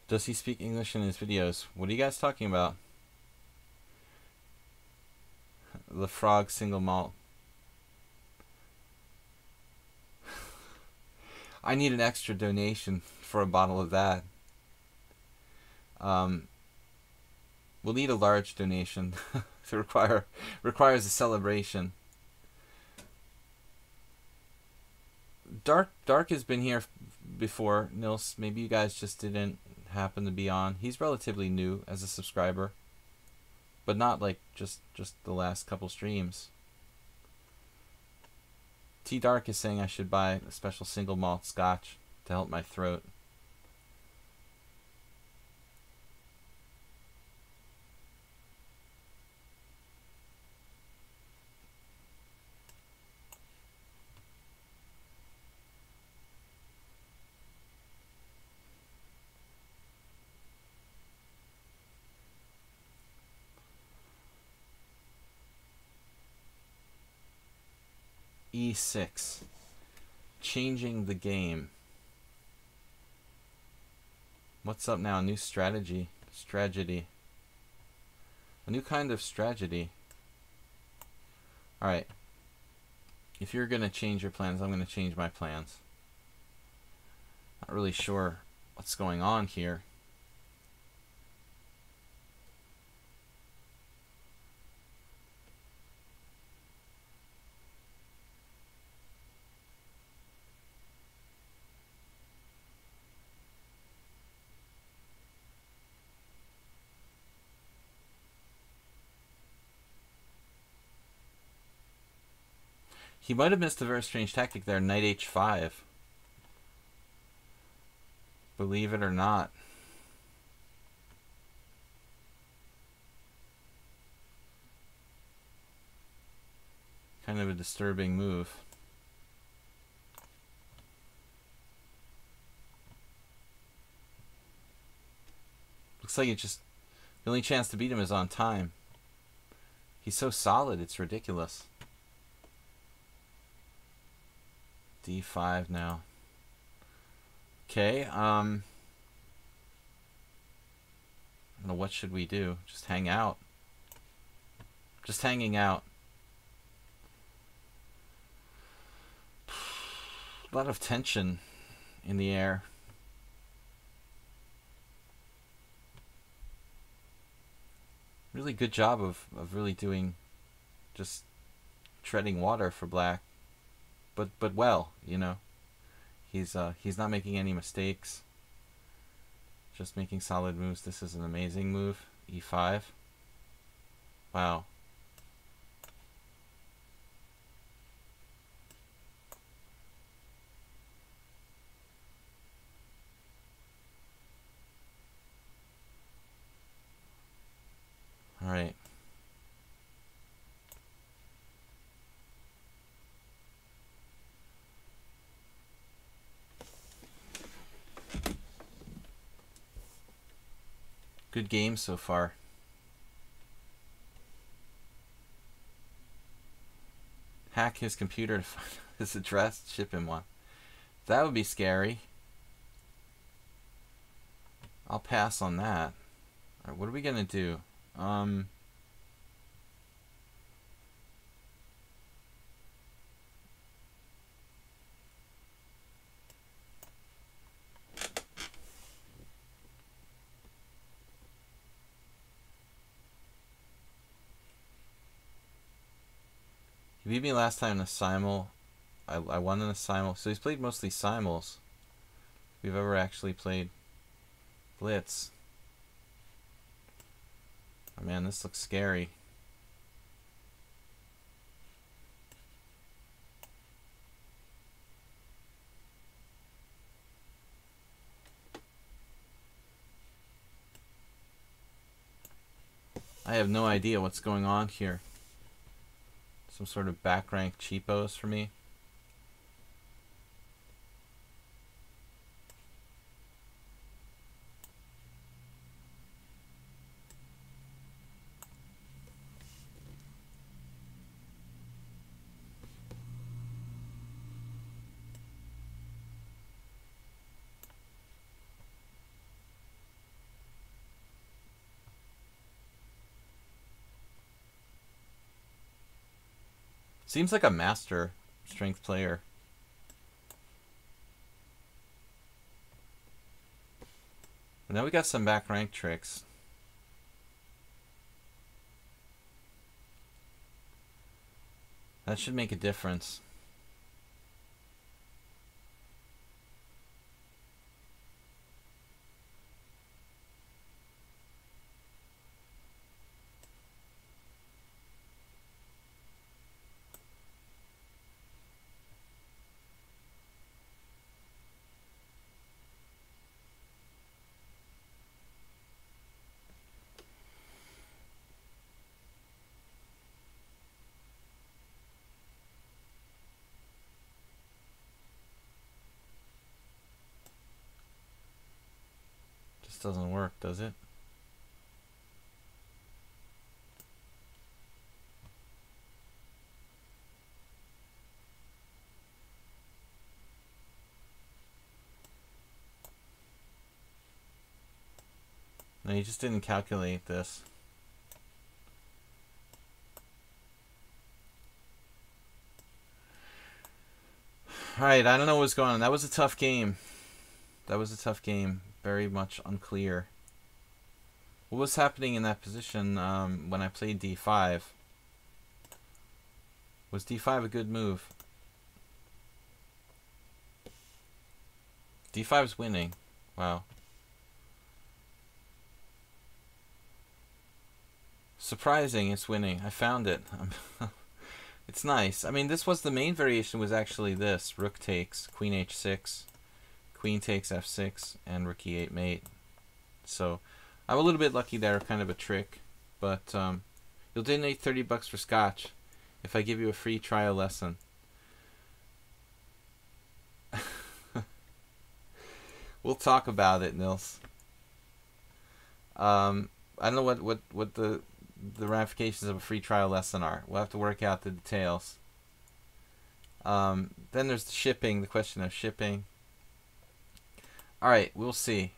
Does he speak English in his videos? What are you guys talking about? The frog single malt. I need an extra donation for a bottle of that. We'll need a large donation to requires a celebration. Dark has been here before, Nils. Maybe you guys just didn't happen to be on. He's relatively new as a subscriber, but not like just the last couple streams. T Dark is saying I should buy a special single malt scotch to help my throat. E6. Changing the game. What's up now? A new strategy. Strategy. A new kind of strategy. Alright. If you're going to change your plans, I'm going to change my plans. Not really sure what's going on here. He might have missed a very strange tactic there, knight h5. Believe it or not. Kind of a disturbing move. Looks like it just... the only chance to beat him is on time. He's so solid, it's ridiculous. D5 now. Okay, I don't know, what should we do? Just hang out. Just hanging out. A lot of tension in the air. Really good job of really doing, just treading water for black. But well, you know, he's not making any mistakes. Just making solid moves. This is an amazing move. E5. Wow. All right. Good game so far. Hack his computer to find his address, ship him one. That would be scary. I'll pass on that. Alright, what are we gonna do? He beat me last time in a simul. I won in a simul. So he's played mostly simuls. If we've ever actually played Blitz. Oh man, this looks scary. I have no idea what's going on here. Some sort of back rank cheapos for me. Seems like a master strength player. But now we got some back rank tricks. That should make a difference. Doesn't work, does it? No, you just didn't calculate this. Alright, I don't know what's going on. That was a tough game. That was a tough game. Very much unclear. What was happening in that position when I played d5? Was d5 a good move? d5's winning. Wow. Surprising, it's winning. I found it. It's nice. I mean, this was the main variation was actually this. Rook takes, queen h6. Queen takes f6 and rook e8 mate. So I'm a little bit lucky there, kind of a trick. But you'll donate $30 for scotch if I give you a free trial lesson. We'll talk about it, Nils. I don't know what the ramifications of a free trial lesson are. We'll have to work out the details. Then there's the shipping, the question of shipping. Alright, we'll see.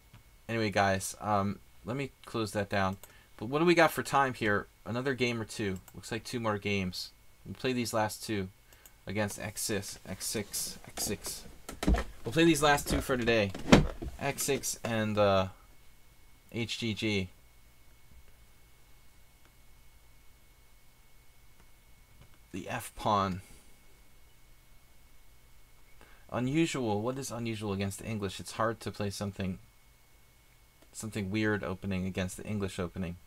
Anyway, guys, let me close that down. But what do we got for time here? Another game or two. Looks like 2 more games. We'll play these last 2 against x6, x6, x6. We'll play these last 2 for today. x6 and HGG. The f-pawn. Unusual. What is unusual against the English? It's hard to play something weird opening against the English opening.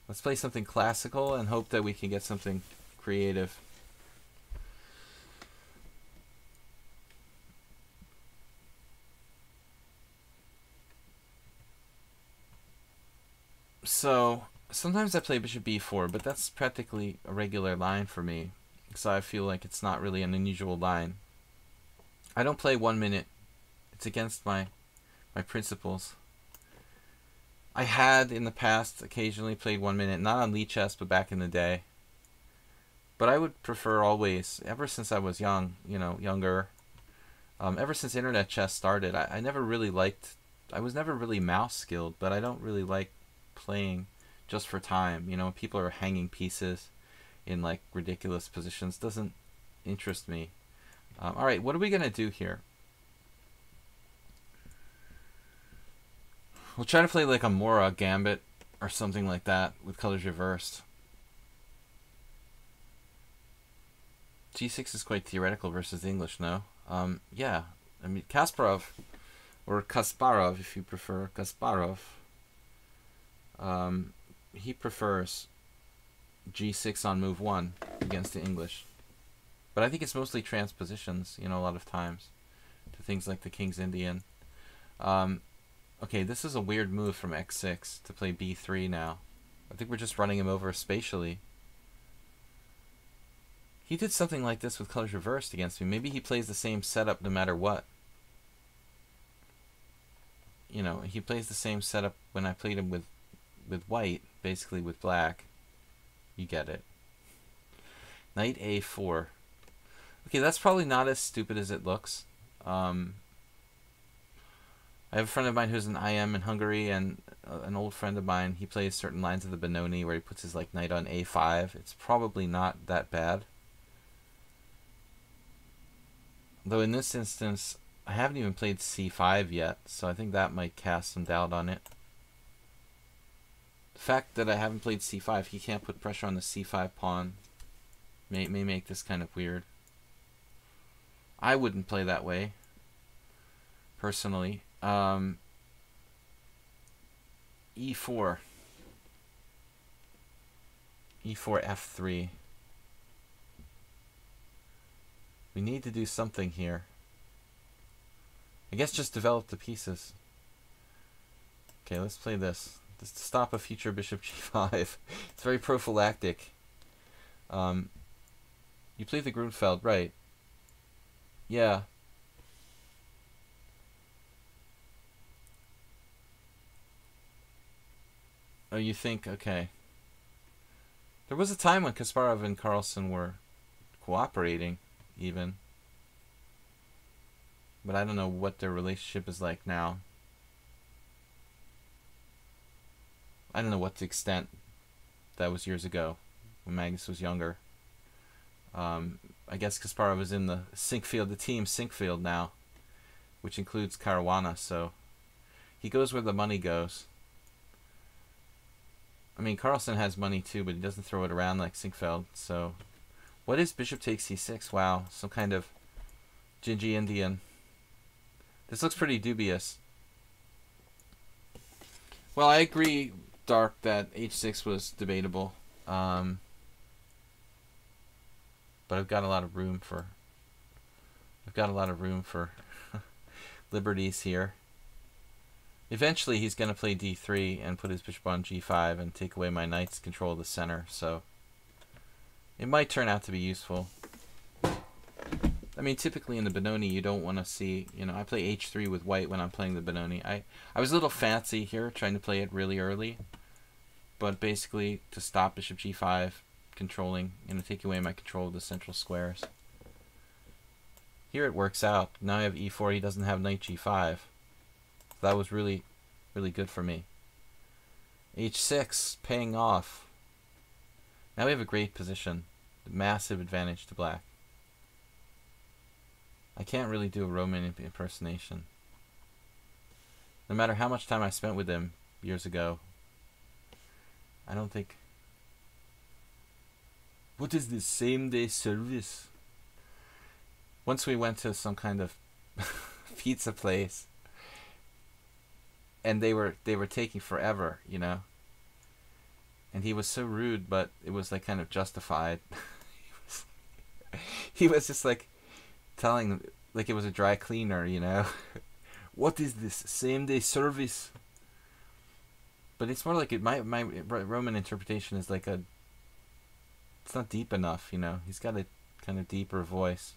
Let's play something classical and hope that we can get something creative. So sometimes I play bishop b4, but that's practically a regular line for me. So I feel like it's not really an unusual line. I don't play 1 minute. It's against my principles. I had in the past occasionally played 1 minute, not on lichess, but back in the day. But I would prefer always, ever since I was young, younger, ever since internet chess started, I never really liked, I was never really mouse skilled, but I don't really like playing just for time. When people are hanging pieces in like ridiculous positions, doesn't interest me. All right, what are we going to do here? We'll try to play like a Mora Gambit or something like that with colors reversed. G6 is quite theoretical versus English, no? Yeah. I mean, Kasparov, or Kasparov if you prefer, Kasparov, he prefers G6 on move 1 against the English. But I think it's mostly transpositions, a lot of times, to things like the King's Indian. Okay, this is a weird move from x6 to play b3 now. I think we're just running him over spatially. He did something like this with colors reversed against me. Maybe he plays the same setup no matter what. He plays the same setup when I played him with white, basically with black. You get it. Knight a4. Okay, that's probably not as stupid as it looks. I have a friend of mine who's an IM in Hungary, and an old friend of mine, he plays certain lines of the Benoni where he puts his like knight on a5. It's probably not that bad. Though in this instance, I haven't even played c5 yet, so I think that might cast some doubt on it. The fact that I haven't played c5, he can't put pressure on the c5 pawn, may make this kind of weird. I wouldn't play that way, personally. E4. E4 F3. We need to do something here. I guess just develop the pieces. Okay, let's play this. Just to stop a future bishop g5. It's very prophylactic. You play the Grunfeld, right? Yeah. Oh, you think, okay. There was a time when Kasparov and Carlsen were cooperating, even. But I don't know what their relationship is like now. I don't know what the extent. That was years ago, when Magnus was younger. I guess Kasparov is in the sync field, the team sync field now, which includes Caruana, so he goes where the money goes. I mean, Carlsen has money too, but he doesn't throw it around like Sinkfeld. So, what is bishop takes c6? Wow, some kind of Gingy Indian. This looks pretty dubious. Well, I agree, Dark, that h6 was debatable. But I've got a lot of room for. Liberties here. Eventually, he's going to play d3 and put his bishop on g5 and take away my knight's control of the center, so it might turn out to be useful. I mean, typically in the Benoni, you don't want to see, I play h3 with white when I'm playing the Benoni. I was a little fancy here, trying to play it really early, but basically to stop bishop g5 controlling, take away my control of the central squares. Here it works out. Now I have e4, he doesn't have knight g5. That was really, really good for me. h6, paying off. Now we have a great position. Massive advantage to black. I can't really do a Roman impersonation. No matter how much time I spent with him years ago, I don't think... What is this same-day service? Once we went to some kind of pizza place, and they were taking forever, and he was so rude, but it was like kind of justified. he was just like telling them like it was a dry cleaner, What is this same day service? But it's more like my Roman interpretation is like it's not deep enough, He's got a kind of deeper voice.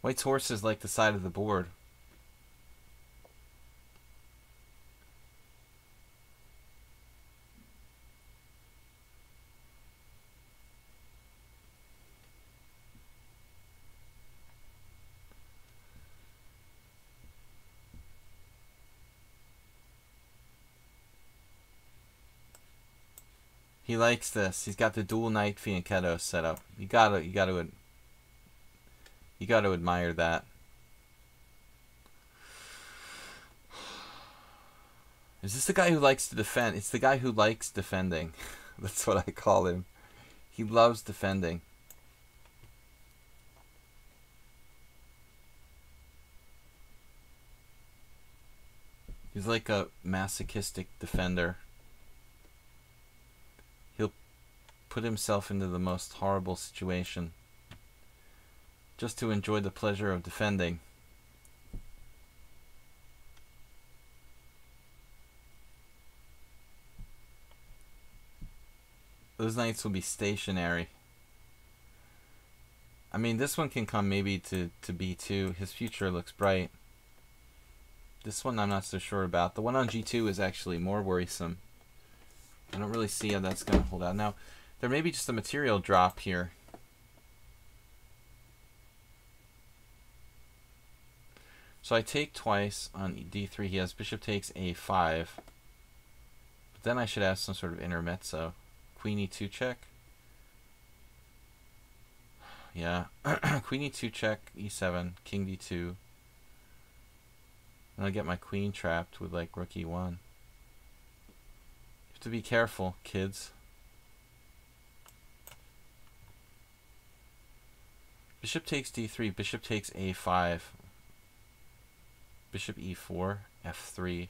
White's horse is like the side of the board. He likes this. He's got the dual knight fianchetto set up. You gotta admire that. Is this the guy who likes to defend? It's the guy who likes defending. That's what I call him. He loves defending. He's like a masochistic defender. He'll put himself into the most horrible situation just to enjoy the pleasure of defending. Those knights will be stationary. I mean, this one can come maybe to b2. His future looks bright. This one I'm not so sure about. The one on g2 is actually more worrisome. I don't really see how that's going to hold out. Now, there may be just a material drop here. So I take twice on d3. He has bishop takes a5. But then I should have some sort of intermezzo. Queen e2 check. Yeah. Queen e2 check, e7, king d2. And I get my queen trapped with like rook e1. You have to be careful, kids. Bishop takes d3, bishop takes a5. Bishop e4, f3.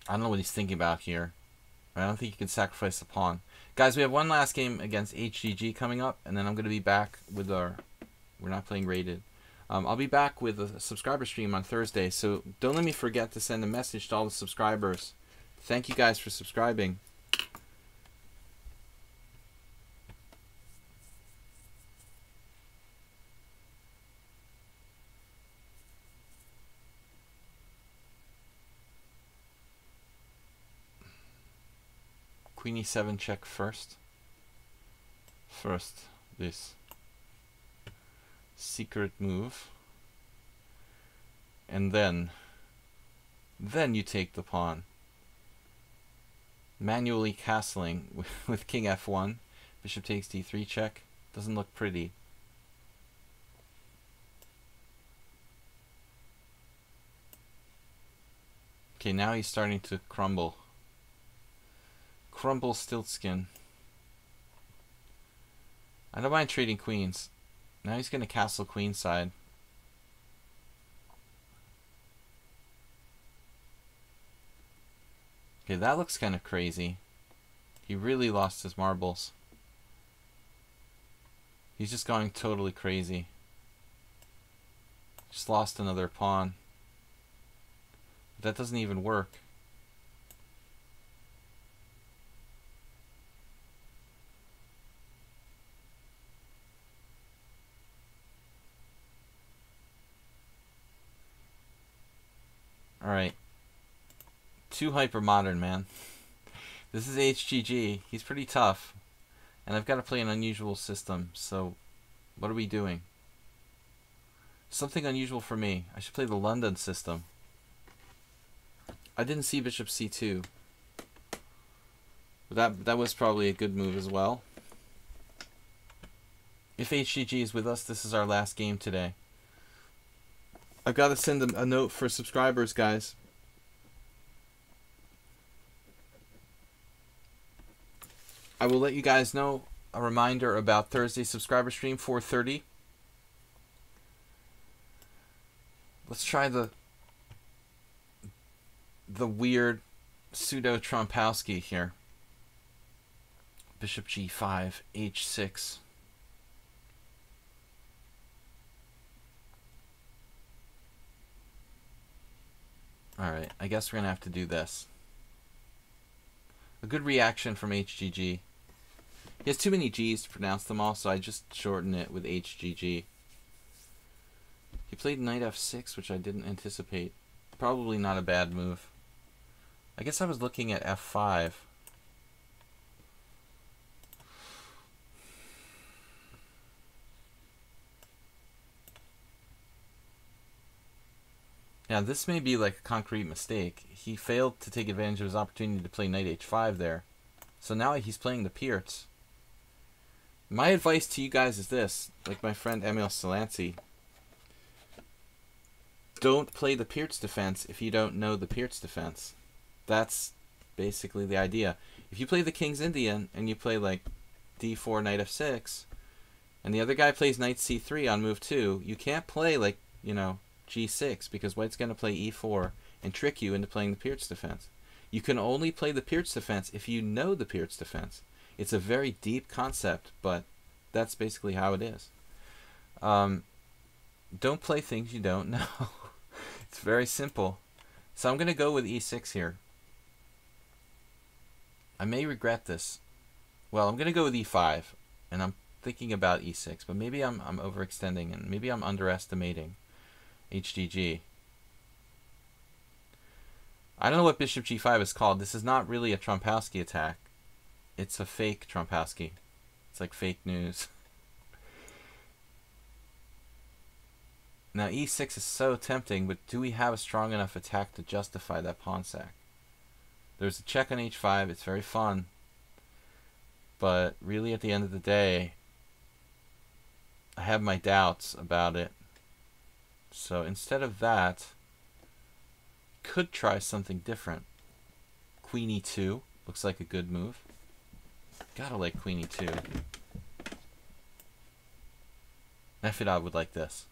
I don't know what he's thinking about here. I don't think you can sacrifice the pawn. Guys, we have one last game against HGG coming up, and then I'm going to be back with our... We're not playing rated. I'll be back with a subscriber stream on Thursday, so don't let me forget to send a message to all the subscribers. Thank you guys for subscribing. Queen e7 check first. First, this secret move. And then you take the pawn. Manually castling with king f1. Bishop takes d3 check. Doesn't look pretty. Okay, now he's starting to crumble. Crumble Stiltskin. I don't mind trading queens. Now he's going to castle queenside. Okay, that looks kind of crazy. He really lost his marbles. He's just going totally crazy. Just lost another pawn. But that doesn't even work. Alright. Too hyper modern, man. This is HGG. He's pretty tough. And I've got to play an unusual system. So, what are we doing? Something unusual for me. I should play the London system. I didn't see bishop c2. But that was probably a good move as well. If HGG is with us, this is our last game today. I've got to send a note for subscribers, guys. I will let you guys know a reminder about Thursday's subscriber stream, 4:30. Let's try the weird pseudo Trompowski here. Bishop g5, h6. Alright, I guess we're going to have to do this. A good reaction from HGG. He has too many G's to pronounce them all, so I just shorten it with HGG. He played knight f6, which I didn't anticipate. Probably not a bad move. I guess I was looking at f5. Yeah, this may be like a concrete mistake. He failed to take advantage of his opportunity to play knight h5 there. So now he's playing the Pierce. My advice to you guys is this, like my friend Emil Salanci, don't play the Pierce defense if you don't know the Pierce defense. That's basically the idea. If you play the King's Indian and you play like d4, knight f6, and the other guy plays knight c3 on move 2, you can't play like, you know, g6, because white's going to play e4 and trick you into playing the Pierce defense. You can only play the Pierce defense if you know the Pierce defense. It's a very deep concept, but that's basically how it is. Don't play things you don't know. It's very simple. So I'm going to go with e6 here. I may regret this. Well, I'm going to go with e5, and I'm thinking about e6, but maybe I'm overextending, and maybe I'm underestimating HDG. I don't know what bishop g5 is called. This is not really a Trompowsky attack. It's a fake Trompowsky. It's like fake news. Now e6 is so tempting, but do we have a strong enough attack to justify that pawn sack? There's a check on h5. It's very fun. But really at the end of the day, I have my doubts about it. So instead of that, could try something different. Queen e2 looks like a good move. Gotta like queen e2. Nefedov would like this.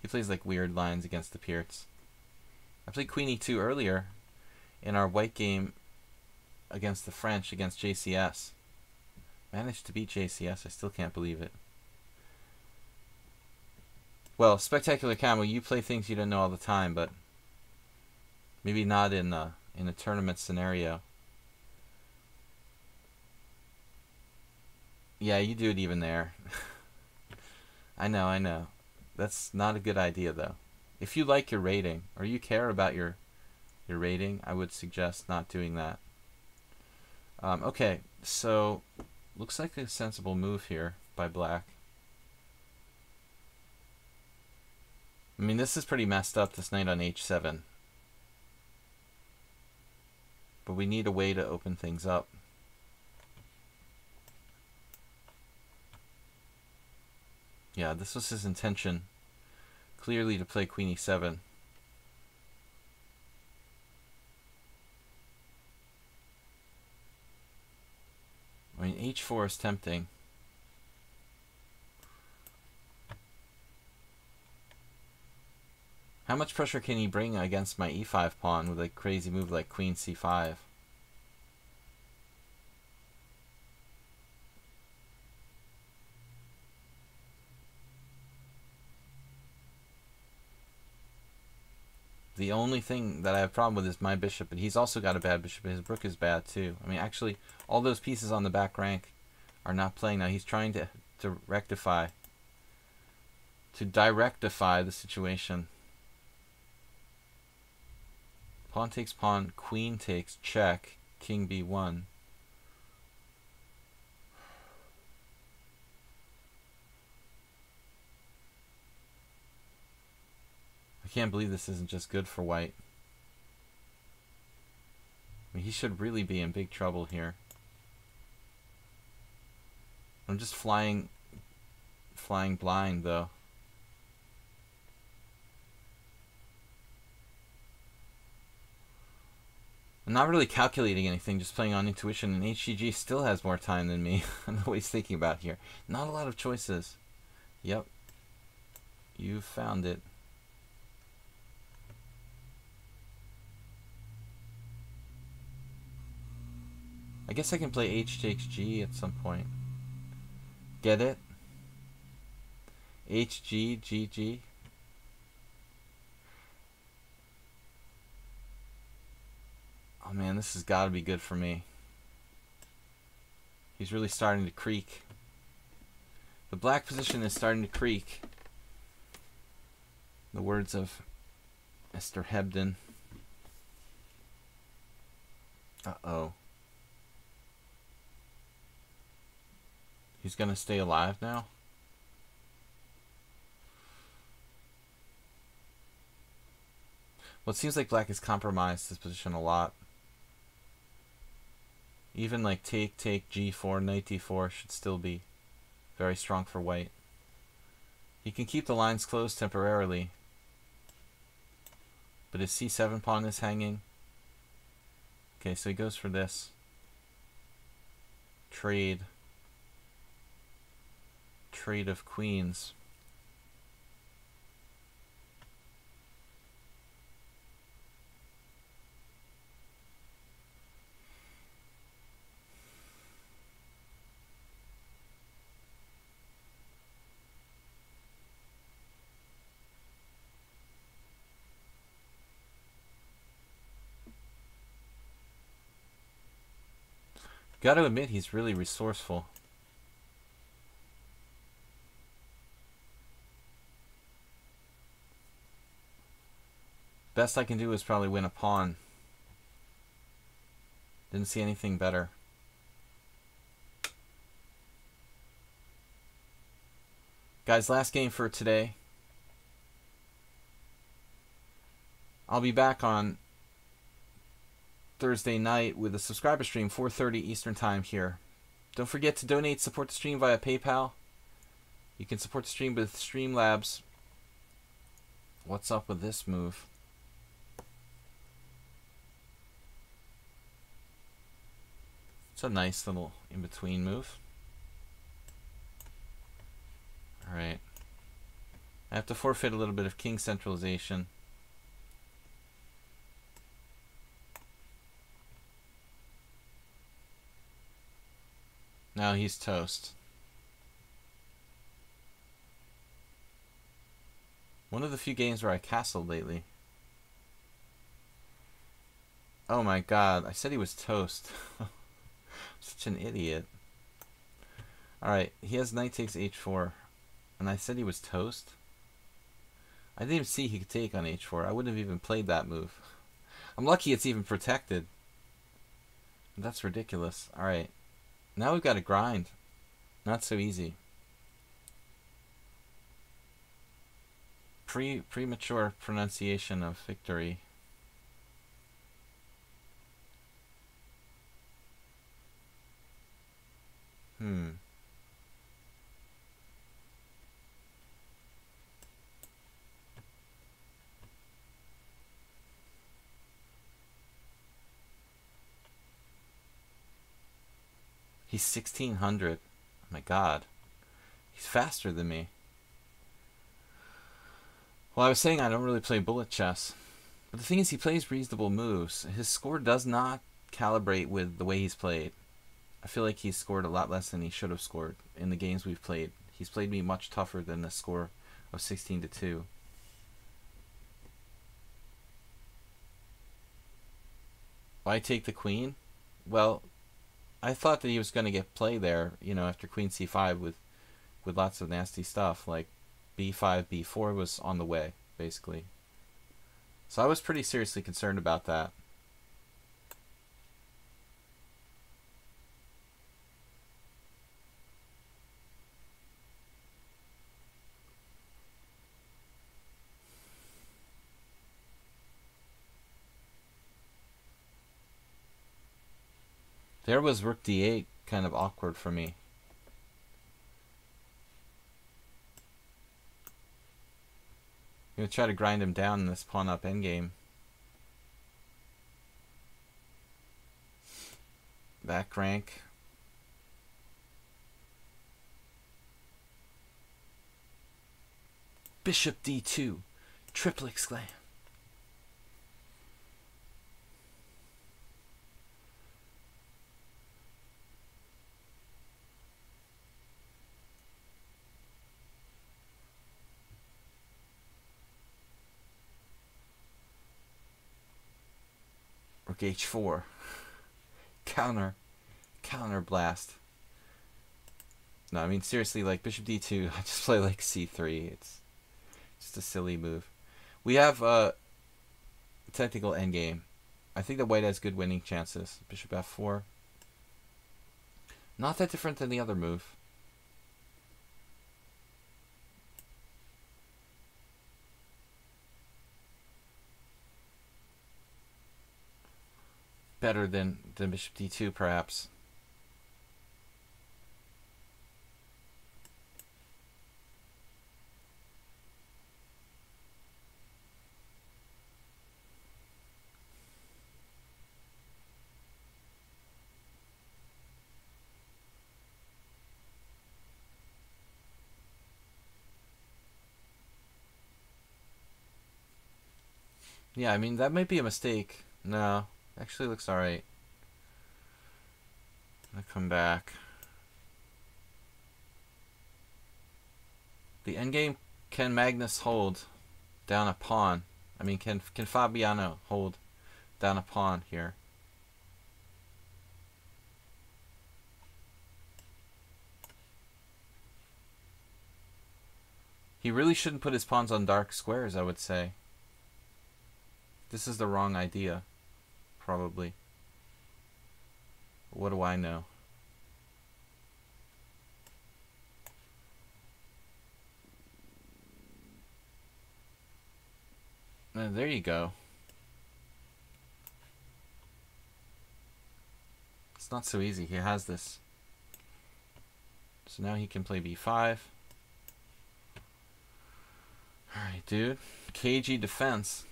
He plays like weird lines against the Pierce. I played queen e2 earlier in our white game against the French, against JCS. Managed to beat JCS. I still can't believe it. Well, Spectacular Camo, you play things you don't know all the time, but maybe not in a tournament scenario. Yeah, you do it even there. I know. That's not a good idea, though. If you like your rating, or you care about your rating, I would suggest not doing that. Okay, so looks like a sensible move here by black. I mean, this is pretty messed up, this knight on h7. But we need a way to open things up. Yeah, this was his intention. Clearly to play queen e7. I mean, h4 is tempting. How much pressure can he bring against my e5 pawn with a crazy move like queen c5? The only thing that I have a problem with is my bishop, but he's also got a bad bishop, but his rook is bad too. I mean, actually, all those pieces on the back rank are not playing now. He's trying to rectify, to directify the situation. Pawn takes pawn, queen takes, check, king b1. I can't believe this isn't just good for white. I mean, he should really be in big trouble here. I'm just flying blind, though. I'm not really calculating anything, just playing on intuition, and HGG still has more time than me. I don't know what he's thinking about here. Not a lot of choices. Yep. You found it. I guess I can play H takes G at some point. Get it? HG, GG. Oh man, this has got to be good for me. He's really starting to creak. The black position is starting to creak. The words of Esther Hebden. Uh-oh. He's going to stay alive now? Well, it seems like black has compromised this position a lot. Even like take g4, knight d4 should still be very strong for white. He can keep the lines closed temporarily, but his c7 pawn is hanging. Okay, so he goes for this. Trade of queens. Got to admit, he's really resourceful. Best I can do is probably win a pawn. Didn't see anything better. Guys, last game for today. I'll be back on Thursday night with a subscriber stream, 4:30 Eastern Time here. Don't forget to donate, support the stream via PayPal. You can support the stream with Streamlabs. What's up with this move? It's a nice little in-between move. Alright. I have to forfeit a little bit of king centralization. Now he's toast. One of the few games where I castled lately. Oh my god, I said he was toast. Such an idiot. Alright, he has knight takes h4. And I said he was toast? I didn't even see he could take on h4. I wouldn't have even played that move. I'm lucky it's even protected. That's ridiculous. Alright. Now we've got to grind. Not so easy. Premature pronunciation of victory. He's 1600. Oh my god. He's faster than me. Well, I was saying I don't really play bullet chess. But the thing is, he plays reasonable moves. His score does not calibrate with the way he's played. I feel like he's scored a lot less than he should have scored in the games we've played. He's played me much tougher than a score of 16-2. Why take the queen? Well, I thought that he was going to get play there, you know, after queen c5 with lots of nasty stuff, like b5, b4 was on the way, basically. So I was pretty seriously concerned about that. There was rook d8 kind of awkward for me. I'm going to try to grind him down in this pawn up endgame. Back rank. Bishop d2. Triple exclaim. Rook h4. Counter blast. No, I mean seriously, like bishop d2, I just play like c3. It's just a silly move. We have a technical endgame. I think that white has good winning chances. Bishop f4. Not that different than the other move. better than bishop d2, perhaps. Yeah, I mean, that might be a mistake. No, actually looks alright. I'm gonna come back. The endgame, can Magnus hold down a pawn? I mean, can Fabiano hold down a pawn here? He really shouldn't put his pawns on dark squares, I would say. This is the wrong idea, probably. What do I know? There you go. It's not so easy. He has this. So now he can play b5. Alright, dude. KG defense.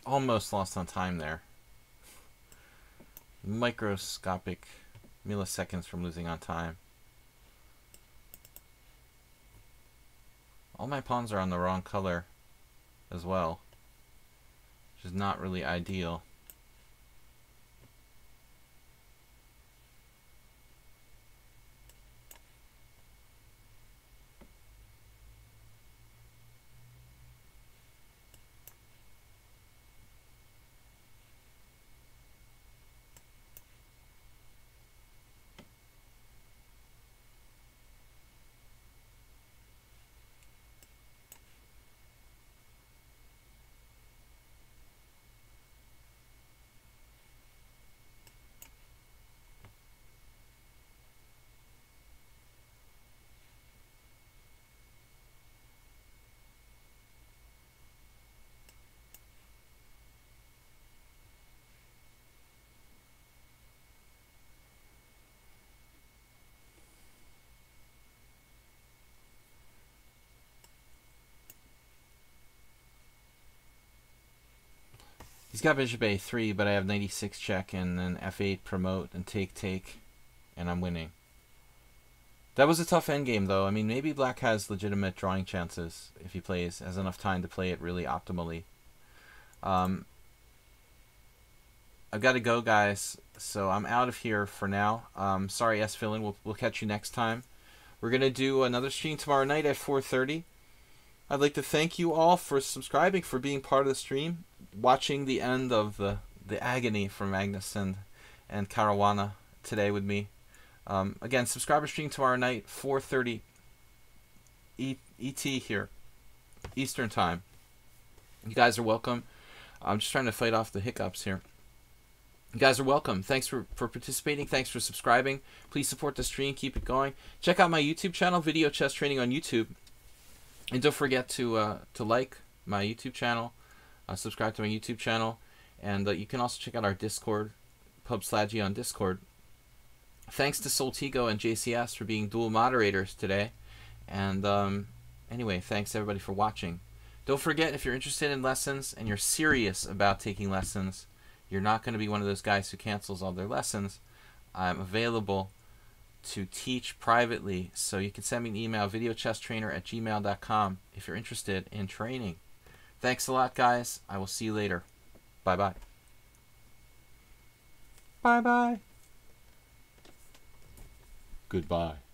Almost lost on time there. Microscopic milliseconds from losing on time. All my pawns are on the wrong color as well, which is not really ideal. He's got bishop a3, but I have 96 check and then f8 promote and take, and I'm winning. That was a tough endgame, though. I mean, maybe black has legitimate drawing chances if he has enough time to play it really optimally. I've got to go, guys, so I'm out of here for now. Sorry, S-Villain. We'll catch you next time. We're going to do another stream tomorrow night at 4:30. I'd like to thank you all for subscribing, for being part of the stream, watching the end of the agony for Magnus and Caruana today with me. Again, subscriber stream tomorrow night, 4:30 ET here, Eastern time. You guys are welcome. I'm just trying to fight off the hiccups here. You guys are welcome. Thanks for participating. Thanks for subscribing. Please support the stream. Keep it going. Check out my YouTube channel, Video Chess Training on YouTube. And don't forget to like my YouTube channel, subscribe to my YouTube channel, and you can also check out our Discord, Pub Sladgie on Discord. Thanks to Soltigo and JCS for being dual moderators today. And anyway, thanks everybody for watching. Don't forget, if you're interested in lessons and you're serious about taking lessons, you're not going to be one of those guys who cancels all their lessons. I'm available to teach privately, so you can send me an email, videochesstrainer@gmail.com, if you're interested in training. Thanks a lot, guys. I will see you later. Bye-bye. Bye-bye. Goodbye.